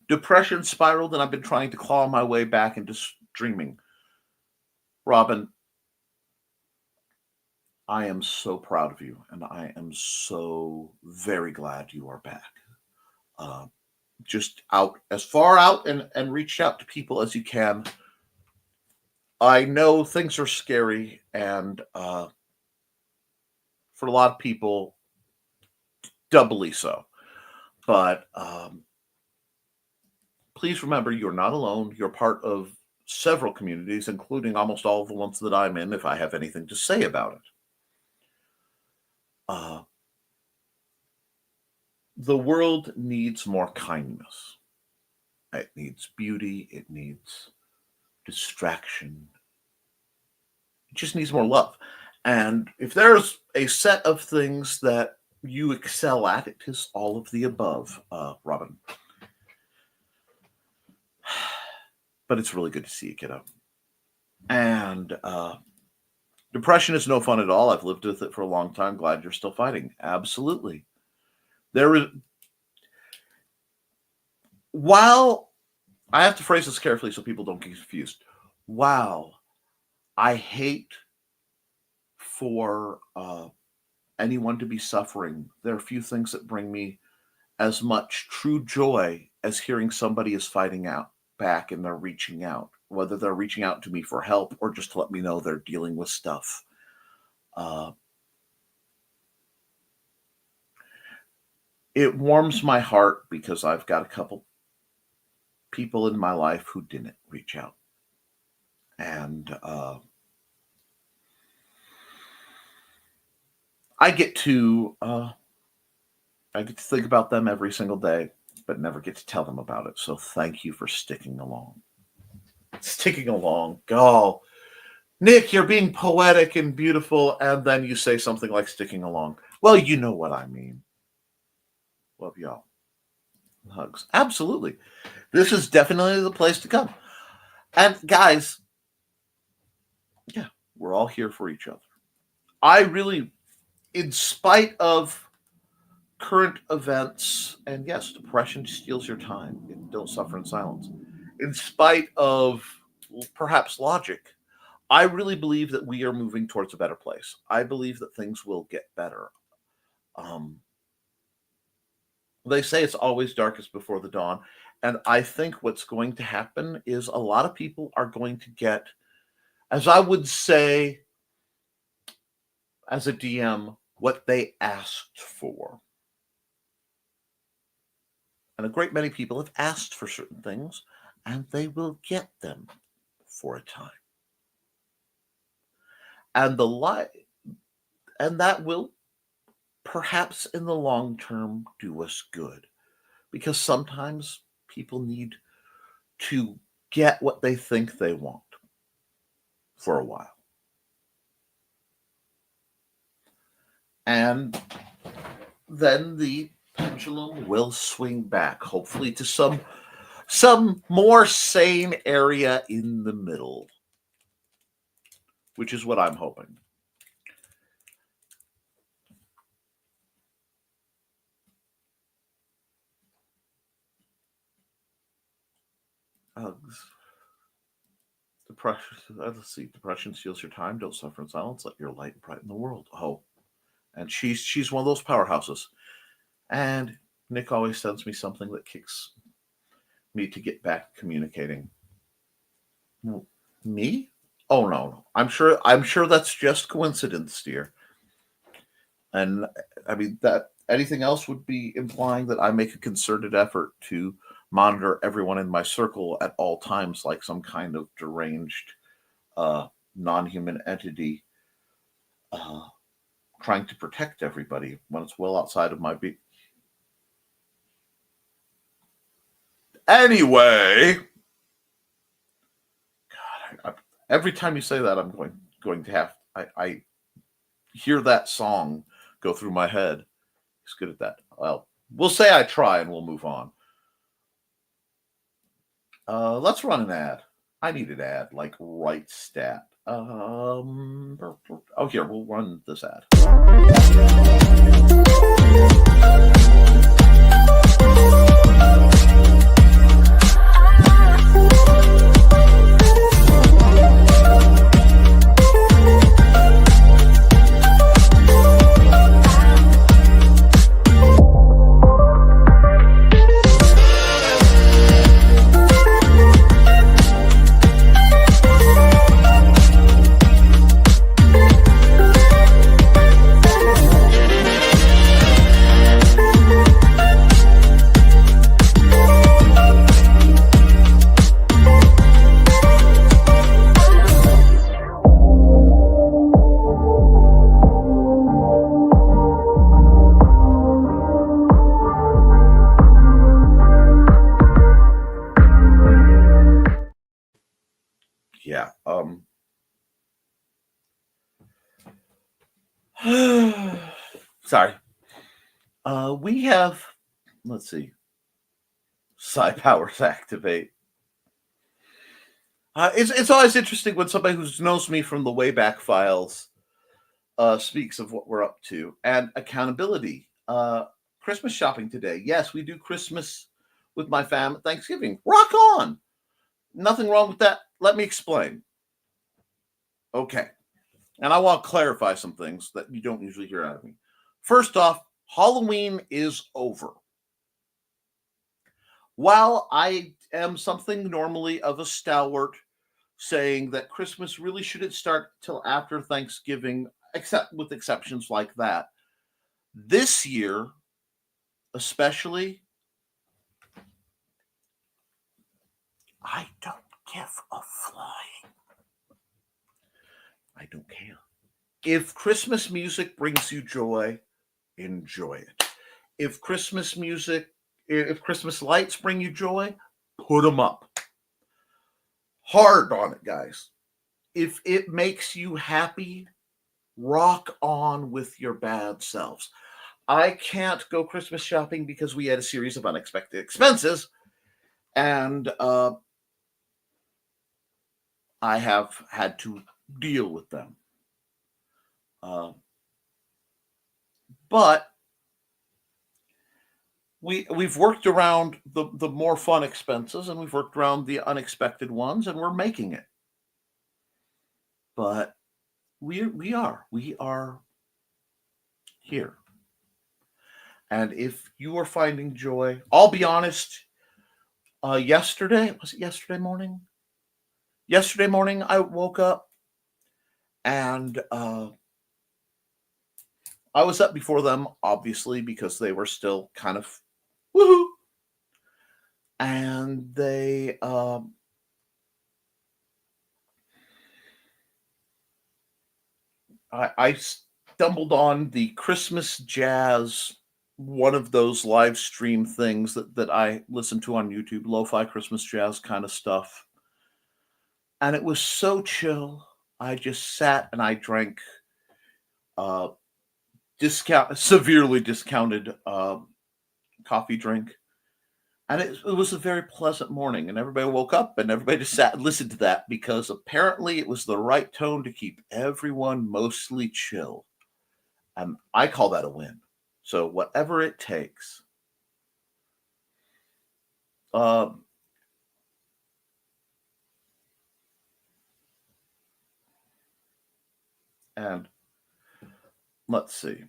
Depression spiraled, and I've been trying to claw my way back into streaming. Robin, I am so proud of you, and I am so very glad you are back. Just out as far out and reach out to people as you can. I know things are scary, and for a lot of people, doubly so. But please remember, you're not alone. You're part of several communities, including almost all of the ones that I'm in, if I have anything to say about it. The world needs more kindness. It needs beauty. It needs distraction. It just needs more love. And if there's a set of things that you excel at, it is all of the above, Robin. But it's really good to see you, kiddo. And depression is no fun at all. I've lived with it for a long time. Glad you're still fighting. Absolutely. While I have to phrase this carefully so people don't get confused. While I hate for anyone to be suffering, there are few things that bring me as much true joy as hearing somebody is fighting out back and they're reaching out, whether they're reaching out to me for help or just to let me know they're dealing with stuff. It warms my heart because I've got a couple people in my life who didn't reach out. And I get to think about them every single day, but never get to tell them about it. So thank you for sticking along. Go. Nick, you're being poetic and beautiful, and then you say something like sticking along. Well, you know what I mean. Love y'all. Hugs. Absolutely. This is definitely the place to come. And guys, yeah, we're all here for each other. I really, in spite of current events, and yes, depression steals your time. Don't suffer in silence. In spite of perhaps logic, I really believe that we are moving towards a better place. I believe that things will get better. They say it's always darkest before the dawn. And I think what's going to happen is a lot of people are going to get, as I would say, as a DM, what they asked for. And a great many people have asked for certain things, and they will get them for a time. And that will perhaps in the long term do us good, because sometimes people need to get what they think they want for a while. And then the pendulum will swing back, hopefully to some more sane area in the middle, which is what I'm hoping. Depression. Let's see. Depression steals your time. Don't suffer in silence. Let your light brighten the world. Oh, and she's one of those powerhouses. And Nick always sends me something that kicks me to get back communicating. No, me? Oh no. I'm sure that's just coincidence, dear. And I mean that anything else would be implying that I make a concerted effort to monitor everyone in my circle at all times like some kind of deranged non-human entity trying to protect everybody when it's well outside of my beat. Anyway, God, every time you say that, I'm going to have I hear that song go through my head. He's good at that. Well, we'll say I try and we'll move on. Let's run an ad. I need an ad, like right stat. Oh, here, we'll run this ad. Yeah. Sorry. We have, let's see, psi powers activate. It's always interesting when somebody who knows me from the Wayback Files speaks of what we're up to. And accountability. Christmas shopping today. Yes, we do Christmas with my family. Thanksgiving. Rock on. Nothing wrong with that. Let me explain. Okay. And I want to clarify some things that you don't usually hear out of me. First off, Halloween is over. While I am something normally of a stalwart saying that Christmas really shouldn't start till after Thanksgiving, except with exceptions like that, this year, especially, I don't give a flying. I don't care. If Christmas music brings you joy, enjoy it. If Christmas lights bring you joy, put them up. Hard on it, guys. if it makes you happy, rock on with your bad selves. I can't go Christmas shopping because we had a series of unexpected expenses, and I have had to deal with them. But we've worked around the more fun expenses, and we've worked around the unexpected ones, and we're making it. But we are here. And if you are finding joy, I'll be honest, yesterday, was it yesterday morning? Yesterday morning, I woke up and I was up before them, obviously, because they were still kind of woohoo. And they I stumbled on the Christmas jazz, one of those live stream things that I listen to on YouTube, lo-fi Christmas jazz kind of stuff. And it was so chill. I just sat and I drank severely discounted coffee drink. And it was a very pleasant morning, and everybody woke up and everybody just sat and listened to that because apparently it was the right tone to keep everyone mostly chill. And I call that a win. So whatever it takes. And let's see.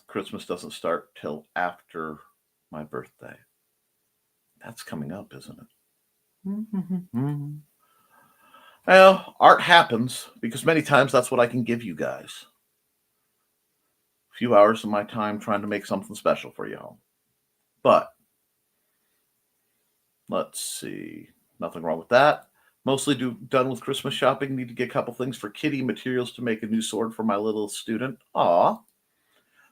Christmas doesn't start till after my birthday. That's coming up, isn't it? Well, art happens because many times that's what I can give you guys. A few hours of my time trying to make something special for y'all. But let's see. Nothing wrong with that. Mostly done with Christmas shopping. Need to get a couple things for Kitty, materials to make a new sword for my little student. Aw.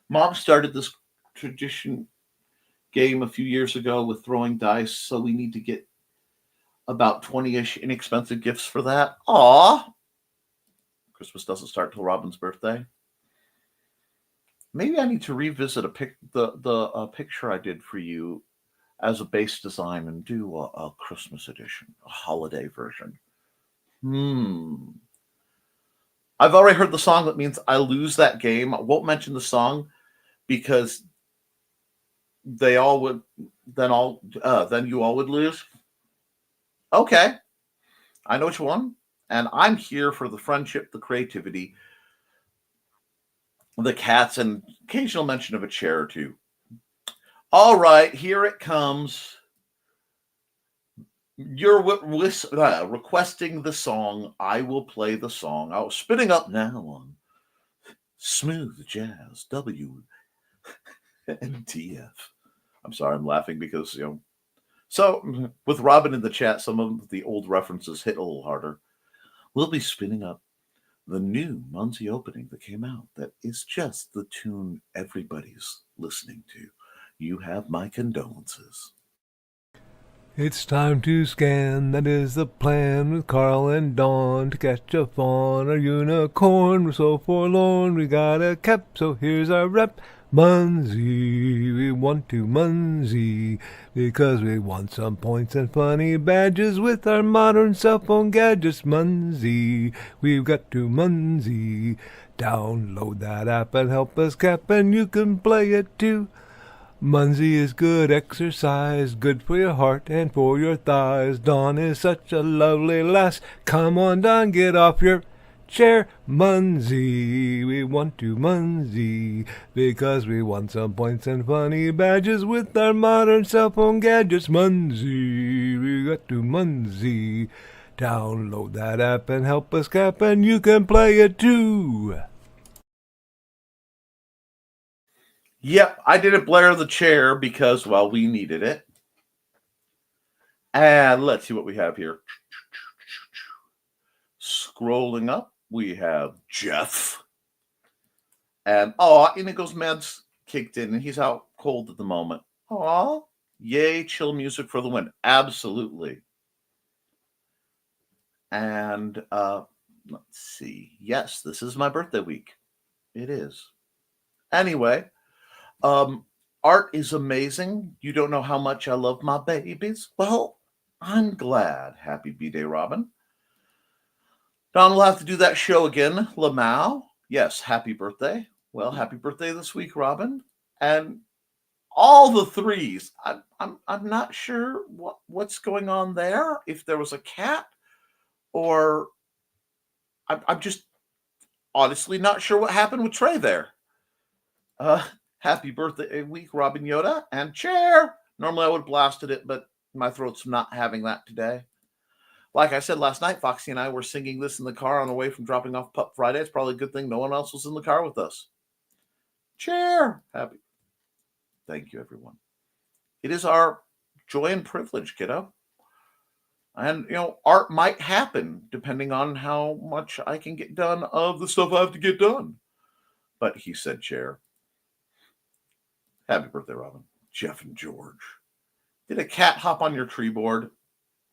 Mom started this tradition game a few years ago with throwing dice, so we need to get about 20-ish inexpensive gifts for that. Aw. Christmas doesn't start till Robin's birthday. Maybe I need to revisit the picture I did for you as a base design and do a Christmas edition, a holiday version. I've already heard the song. That means I lose that game. I won't mention the song because they all would then you all would lose. Okay, I know which one, and I'm here for the friendship, the creativity, the cats, and occasional mention of a chair or two. All right, here it comes. You're requesting the song. I will play the song. I was spinning up now on Smooth Jazz WNTF. I'm sorry, I'm laughing because, So, with Robin in the chat, some of the old references hit a little harder. We'll be spinning up the new Muncie opening that came out that is just the tune everybody's listening to. You have my condolences. It's time to scan, that is the plan, with Carl and Dawn to catch a fawn or unicorn. We're so forlorn, we got a Koepp, so here's our rep. Muncie, we want to Muncie, because we want some points and funny badges with our modern cell phone gadgets. Muncie, we've got to Muncie. Download that app and help us Koepp, and you can play it too. Muncie is good exercise, good for your heart and for your thighs. Dawn is such a lovely lass. Come on, Dawn, get off your chair. Muncie, we want to Muncie, because we want some points and funny badges with our modern cell phone gadgets. Muncie, we got to Muncie. Download that app and help us Koepp, and you can play it too. Yep, I didn't blare the chair because, well, we needed it. And let's see what we have here. Scrolling up, we have Jeff. And, Inigo's meds kicked in, and he's out cold at the moment. Aw, yay, chill music for the win. Absolutely. And let's see. Yes, this is my birthday week. It is. Anyway, art is amazing. You don't know how much I love my babies. Well, I'm glad. Happy B-Day, Robin. Don will have to do that show again. Lamau. Yes, happy birthday. Well, happy birthday this week, Robin. And all the threes. I'm not sure what's going on there. If there was a cat, or I'm just honestly not sure what happened with Trey there. Happy birthday week, Robin Yoda and Chair. Normally I would have blasted it, but my throat's not having that today. Like I said last night, Foxy and I were singing this in the car on the way from dropping off Pup Friday. It's probably a good thing no one else was in the car with us. Chair. Happy. Thank you, everyone. It is our joy and privilege, kiddo. And, art might happen depending on how much I can get done of the stuff I have to get done. But he said, Chair. Happy birthday, Robin. Jeff and George. Did a cat hop on your tree board?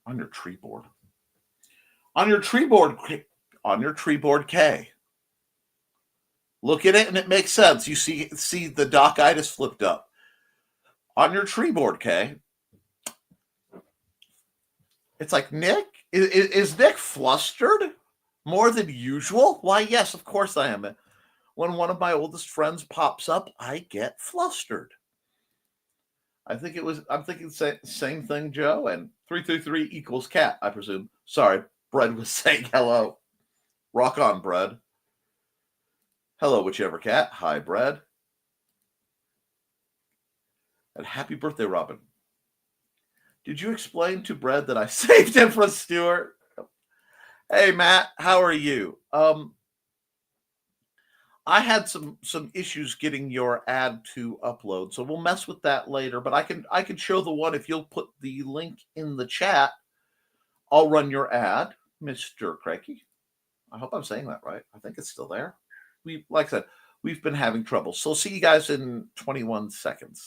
On your tree board? On your tree board, K. Look at it and it makes sense. You see the doc-itis flipped up. On your tree board, K. It's like, Nick? Is Nick flustered more than usual? Why, yes, of course I am. When one of my oldest friends pops up, I get flustered. I'm thinking same thing, Joe, and 333 equals cat, I presume. Sorry, Bread was saying hello. Rock on, Bread. Hello, whichever cat. Hi, Bread. And happy birthday, Robin. Did you explain to Bread that I saved him for Stuart? Hey, Matt, how are you? I had some issues getting your ad to upload, so we'll mess with that later. But I can show the one if you'll put the link in the chat. I'll run your ad, Mr. Crakey. I hope I'm saying that right. I think it's still there. Like I said, we've been having trouble. So see you guys in 21 seconds.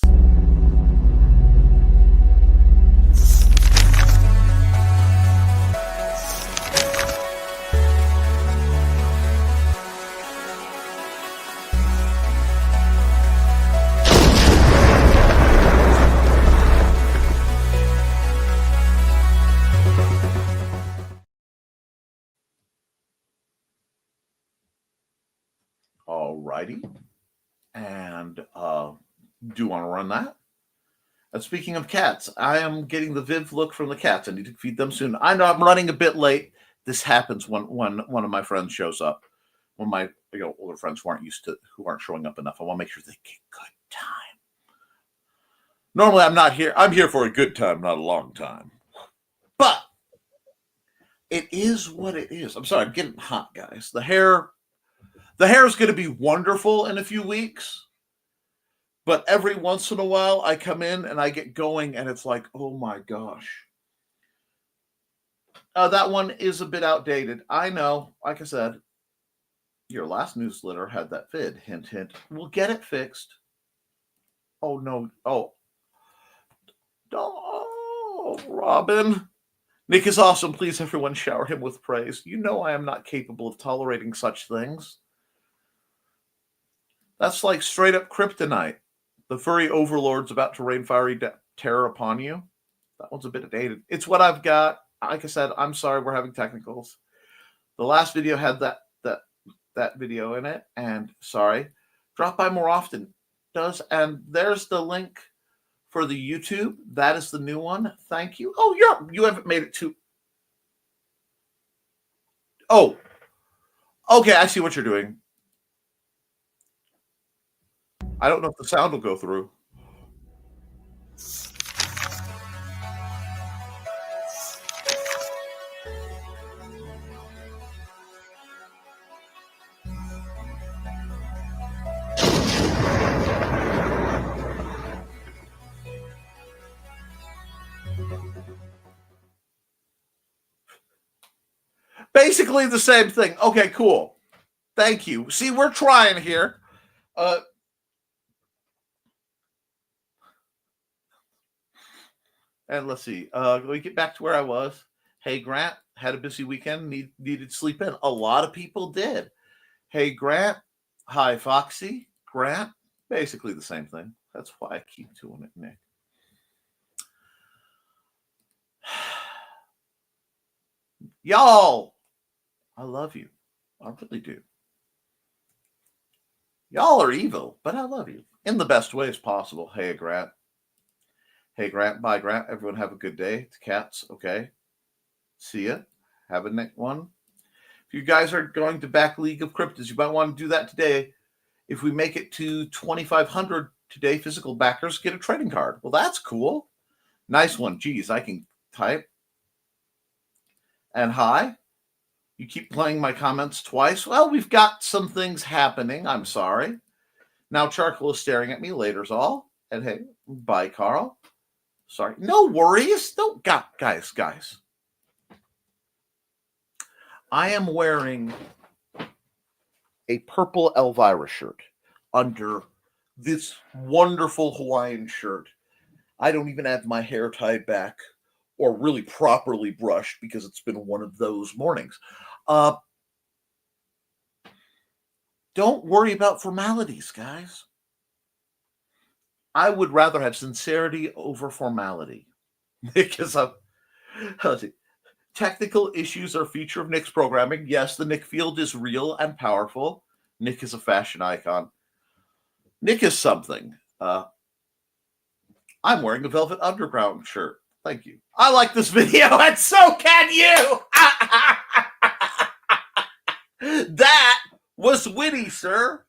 Alrighty. And do you want to run that? And speaking of cats, I am getting the Viv look from the cats. I need to feed them soon. I know I'm running a bit late. This happens when one of my friends shows up. When my older friends who aren't showing up enough. I want to make sure they get good time. Normally I'm not here. I'm here for a good time, not a long time. But it is what it is. I'm sorry, I'm getting hot, guys. The hair is going to be wonderful in a few weeks. But every once in a while, I come in and I get going, and it's like, oh my gosh. That one is a bit outdated. I know. Like I said, your last newsletter had that vid. Hint, hint. We'll get it fixed. Oh, no. Oh, Robin. Nick is awesome. Please, everyone, shower him with praise. You know I am not capable of tolerating such things. That's like straight up kryptonite. The furry overlord's about to rain fiery terror upon you. That one's a bit dated. It's what I've got. Like I said, I'm sorry we're having technicals. The last video had that video in it, and sorry. Drop by more often. And there's the link for the YouTube. That is the new one. Thank you. Oh, you haven't made it to. Oh, okay. I see what you're doing. I don't know if the sound will go through. Basically the same thing. Okay, cool. Thank you. See, we're trying here. And let's see. Let me get back to where I was. Hey, Grant. had a busy weekend, needed to sleep in. A lot of people did. Hey, Grant. Hi, Foxy. Grant. Basically the same thing. That's why I keep doing it, Nick. Y'all, I love you. I really do. Y'all are evil, but I love you in the best ways possible. Hey, Grant. Hey, Grant. Bye, Grant. Everyone have a good day. The cats, okay? See ya. Have a next one. If you guys are going to back League of Cryptids, you might want to do that today. If we make it to 2,500 today, physical backers get a trading card. Well, that's cool. Nice one. Geez, I can type. And hi. You keep playing my comments twice. Well, we've got some things happening. I'm sorry. Now Charcoal is staring at me. Later's all. And hey, bye, Carl. Sorry. No worries. Don't, guys. I am wearing a purple Elvira shirt under this wonderful Hawaiian shirt. I don't even have my hair tied back or really properly brushed because it's been one of those mornings. Don't worry about formalities, guys. I would rather have sincerity over formality because technical issues are a feature of Nick's programming. Yes, the Nick field is real and powerful. Nick is a fashion icon. Nick is something. I'm wearing a Velvet Underground shirt. Thank you. I like this video, and so can you. That was witty, sir.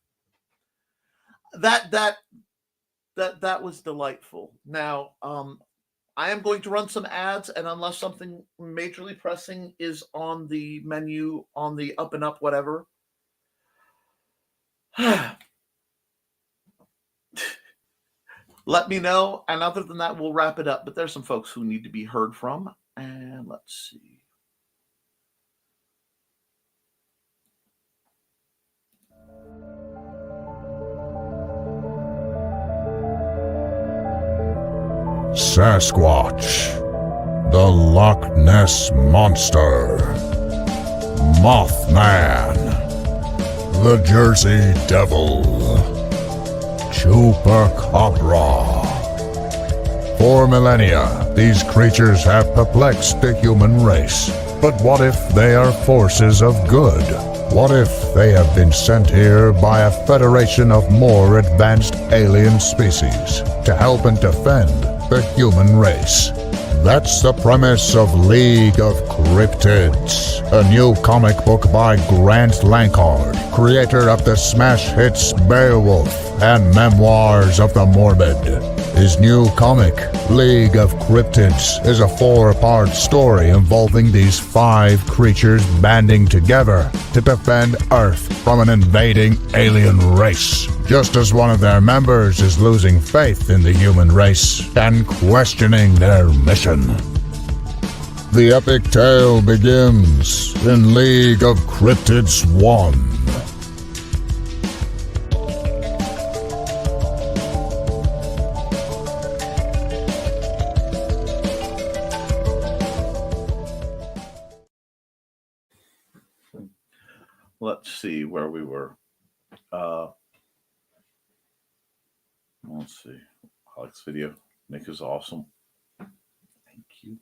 That was delightful. Now, I am going to run some ads, and unless something majorly pressing is on the menu, on the up and up, whatever. Let me know, and other than that, we'll wrap it up. But there's some folks who need to be heard from, and let's see. Sasquatch, the Loch Ness Monster, Mothman, the Jersey Devil, Chupacabra. For millennia, these creatures have perplexed the human race. But what if they are forces of good? What if they have been sent here by a federation of more advanced alien species to help and defend the human race? That's the premise of League of Cryptids, a new comic book by Grant Lankard, creator of the smash hits Beowulf and Memoirs of the Morbid. His new comic, League of Cryptids, is a 4-part story involving these 5 creatures banding together to defend Earth from an invading alien race, just as one of their members is losing faith in the human race and questioning their mission. The epic tale begins in League of Cryptids 1. Let's see where we were. Let's see. I like this video. Nick is awesome. Thank you.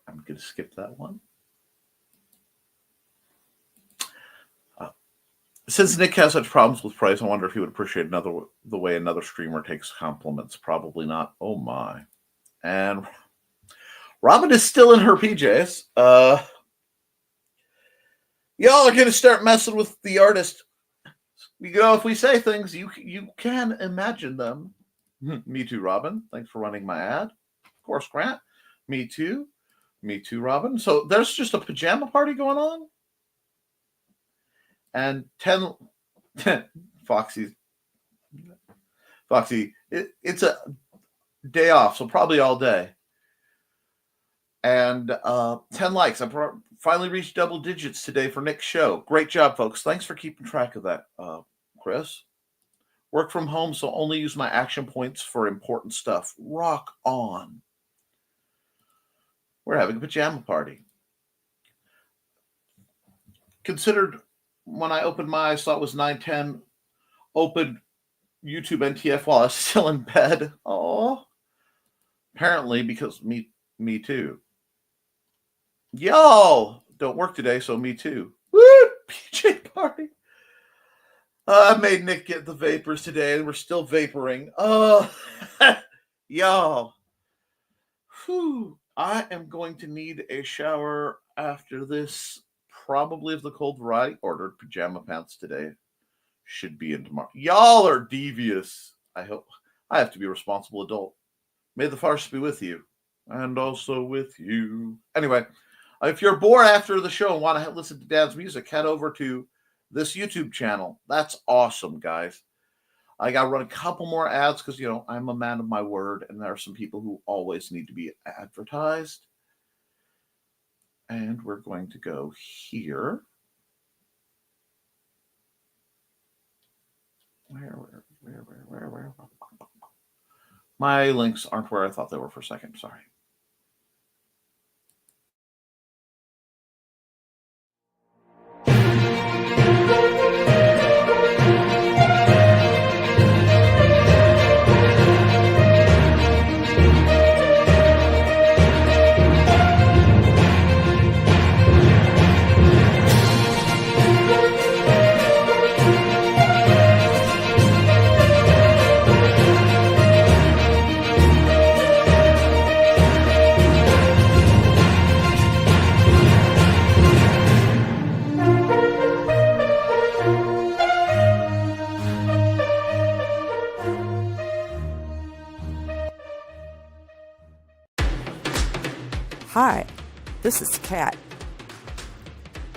I'm going to skip that one. Since Nick has such problems with price, I wonder if he would appreciate the way another streamer takes compliments. Probably not. Oh my. And Robin is still in her PJs. Y'all are going to start messing with the artist. You know, if we say things, you can imagine them. Me too, Robin. Thanks for running my ad. Of course, Grant. Me too. Me too, Robin. So there's just a pajama party going on. And 10 Foxy, it's a day off, so probably all day. And 10 likes. I finally reached double digits today for Nick's show. Great job, folks. Thanks for keeping track of that, Chris. Work from home, so only use my action points for important stuff. Rock on. We're having a pajama party. Considered when I opened my eyes, thought it was 9:10. Opened YouTube NTF while I was still in bed. Oh, apparently because me too. Yo, don't work today, so me too. Woo, PJ party. I made Nick get the vapors today, and we're still vaporing. Oh, y'all. Whew. I am going to need a shower after this. Probably of the cold variety. Ordered pajama pants today. Should be in tomorrow. Y'all are devious. I hope. I have to be a responsible adult. May the farce be with you. And also with you. Anyway, if you're bored after the show and want to listen to Dad's music, head over to this YouTube channel. That's awesome, guys. I got to run a couple more ads because, I'm a man of my word, and there are some people who always need to be advertised. And we're going to go here. Where? My links aren't where I thought they were for a second. Sorry. Hi, this is Kat.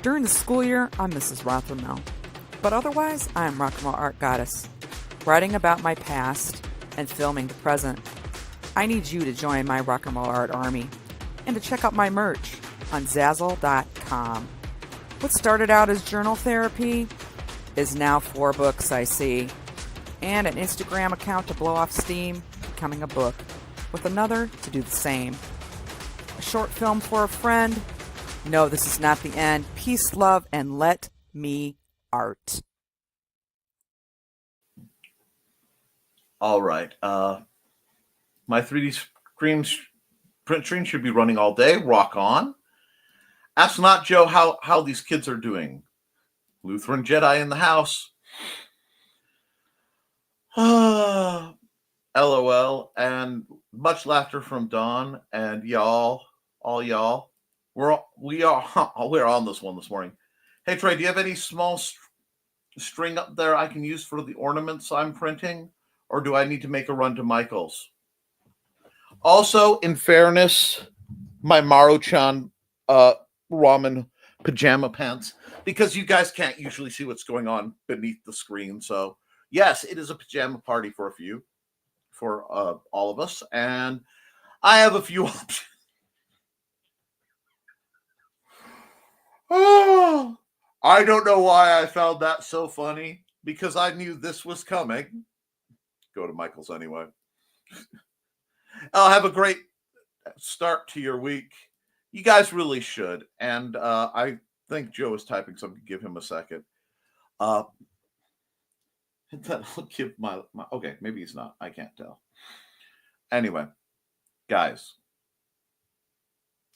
During the school year, I'm Mrs. Rothermel, but otherwise, I am Rock and Roll Art Goddess, writing about my past and filming the present. I need you to join my Rock and Roll Art army and to check out my merch on Zazzle.com. What started out as journal therapy is now 4 books, I see, and an Instagram account to blow off steam, becoming a book, with another to do the same. A short film for a friend. No, this is not the end. Peace, love, and let me art. All right. My 3D print screen should be running all day. Rock on. Ask not Joe how these kids are doing. Lutheran Jedi in the house. LOL, and much laughter from Dawn and y'all, all y'all. We are on this one this morning. Hey Trey, do you have any small string up there I can use for the ornaments I'm printing, or do I need to make a run to Michael's? Also, in fairness, my Maruchan ramen pajama pants, because you guys can't usually see what's going on beneath the screen. So yes, it is a pajama party for a few. For all of us, and I have a few options. Oh, I don't know why I found that so funny, because I knew this was coming. Go to Michael's anyway. I'll have a great start to your week. You guys really should, and I think Joe is typing something. Give him a second. And then I'll give my okay, maybe he's not. I can't tell. Anyway, guys,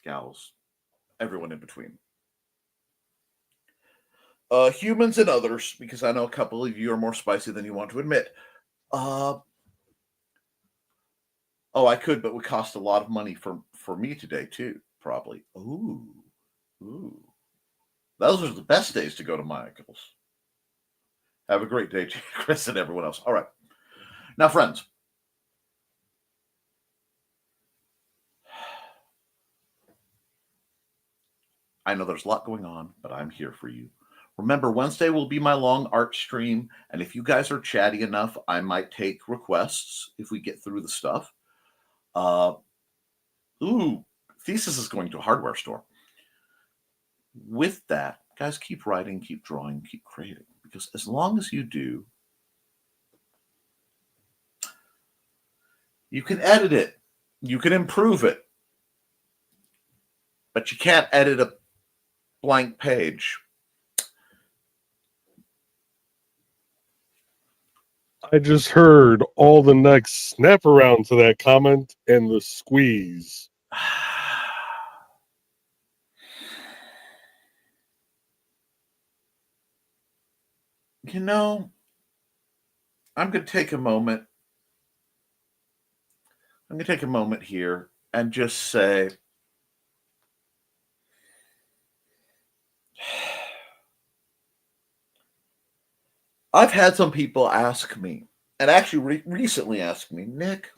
gals, everyone in between. Humans and others, because I know a couple of you are more spicy than you want to admit. Oh, I could, but it would cost a lot of money for me today, too, probably. Ooh. Those are the best days to go to Michael's. Have a great day, Chris, and everyone else. All right. Now, friends. I know there's a lot going on, but I'm here for you. Remember, Wednesday will be my long art stream, and if you guys are chatty enough, I might take requests if we get through the stuff. Thesis is going to a hardware store. With that, guys, keep writing, keep drawing, keep creating, because as long as you do, You can edit it. You can improve it. But you can't edit a blank page. I just heard all the necks snap around to that comment and the squeeze. You know, I'm going to take a moment. I'm going to take a moment here and just say, I've had some people ask me, and actually recently asked me, Nick,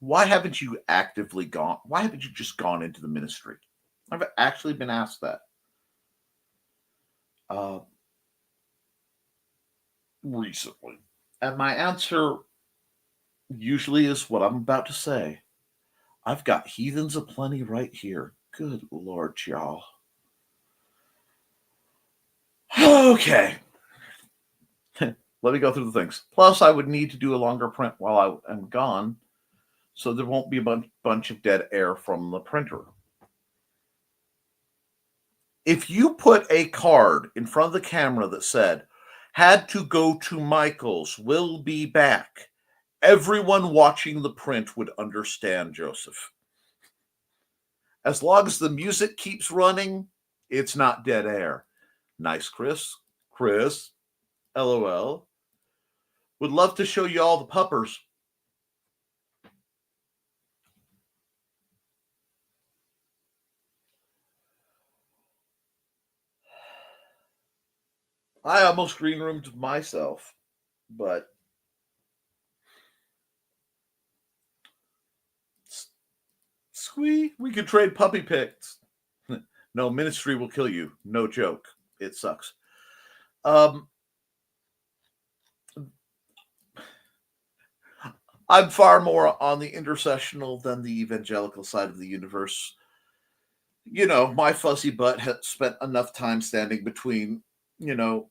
why haven't you actively gone? Why haven't you just gone into the ministry? I've actually been asked that recently. And my answer usually is what I'm about to say. I've got heathens aplenty right here. Good Lord, y'all. Okay. Let me go through the things. Plus, I would need to do a longer print while I am gone, so there won't be a bunch of dead air from the printer. If you put a card in front of the camera that said, had to go to Michael's, will be back, everyone watching the print would understand, Joseph. As long as the music keeps running, it's not dead air. Nice, Chris. Chris, LOL. Would love to show you all the puppers. I almost green roomed myself, but we could trade puppy pics. No, ministry will kill you. No joke. It sucks. I'm far more on the intercessional than the evangelical side of the universe. You know, my fuzzy butt has spent enough time standing between, you know,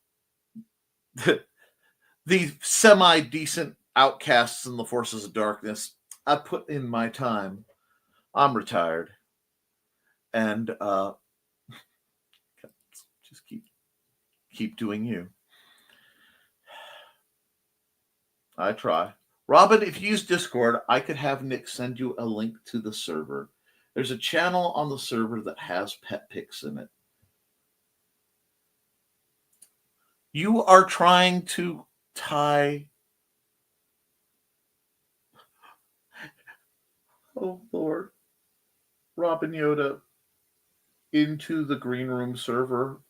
the semi-decent outcasts and the forces of darkness. I put in my time. I'm retired. And just keep doing you. I try. Robin, if you use Discord, I could have Nick send you a link to the server. There's a channel on the server that has pet pics in it. You are trying to tie... Oh, Lord. Robin Yoda into the green room server.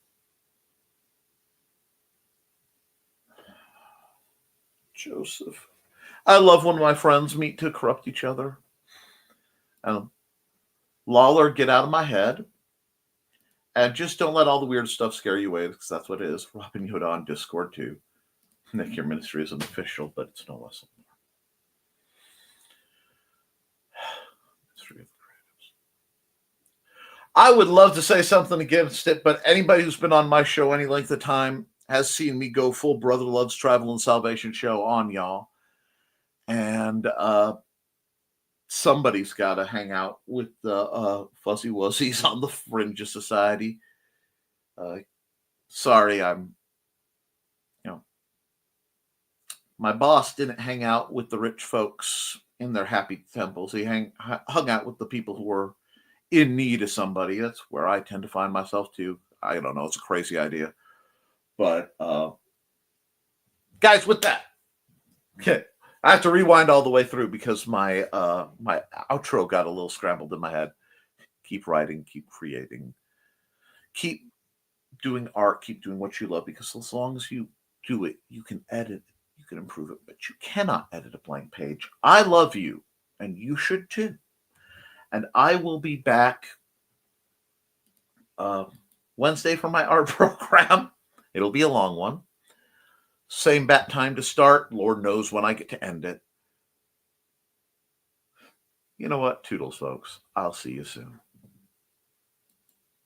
Joseph. I love when my friends meet to corrupt each other. Lawler, get out of my head. And just don't let all the weird stuff scare you away, because that's what it is. Robin Yoda on Discord, too. Nick, your ministry isn't official, but it's no less. I would love to say something against it, but anybody who's been on my show any length of time has seen me go full Brother Love's Travel and Salvation show on y'all. And somebody's got to hang out with the fuzzy wuzzies on the fringe of society. Sorry, my boss didn't hang out with the rich folks in their happy temples. He hung out with the people who were in need of somebody. That's where I tend to find myself too. I don't know. It's a crazy idea. But guys, with that, okay, I have to rewind all the way through because my my outro got a little scrambled in my head. Keep writing, keep creating, keep doing art, keep doing what you love, because as long as you do it, you can edit, you can improve it, but you cannot edit a blank page. I love you, and you should too. And I will be back Wednesday for my art program. It'll be a long one. Same bat time to start. Lord knows when I get to end it. You know what? Toodles, folks. I'll see you soon.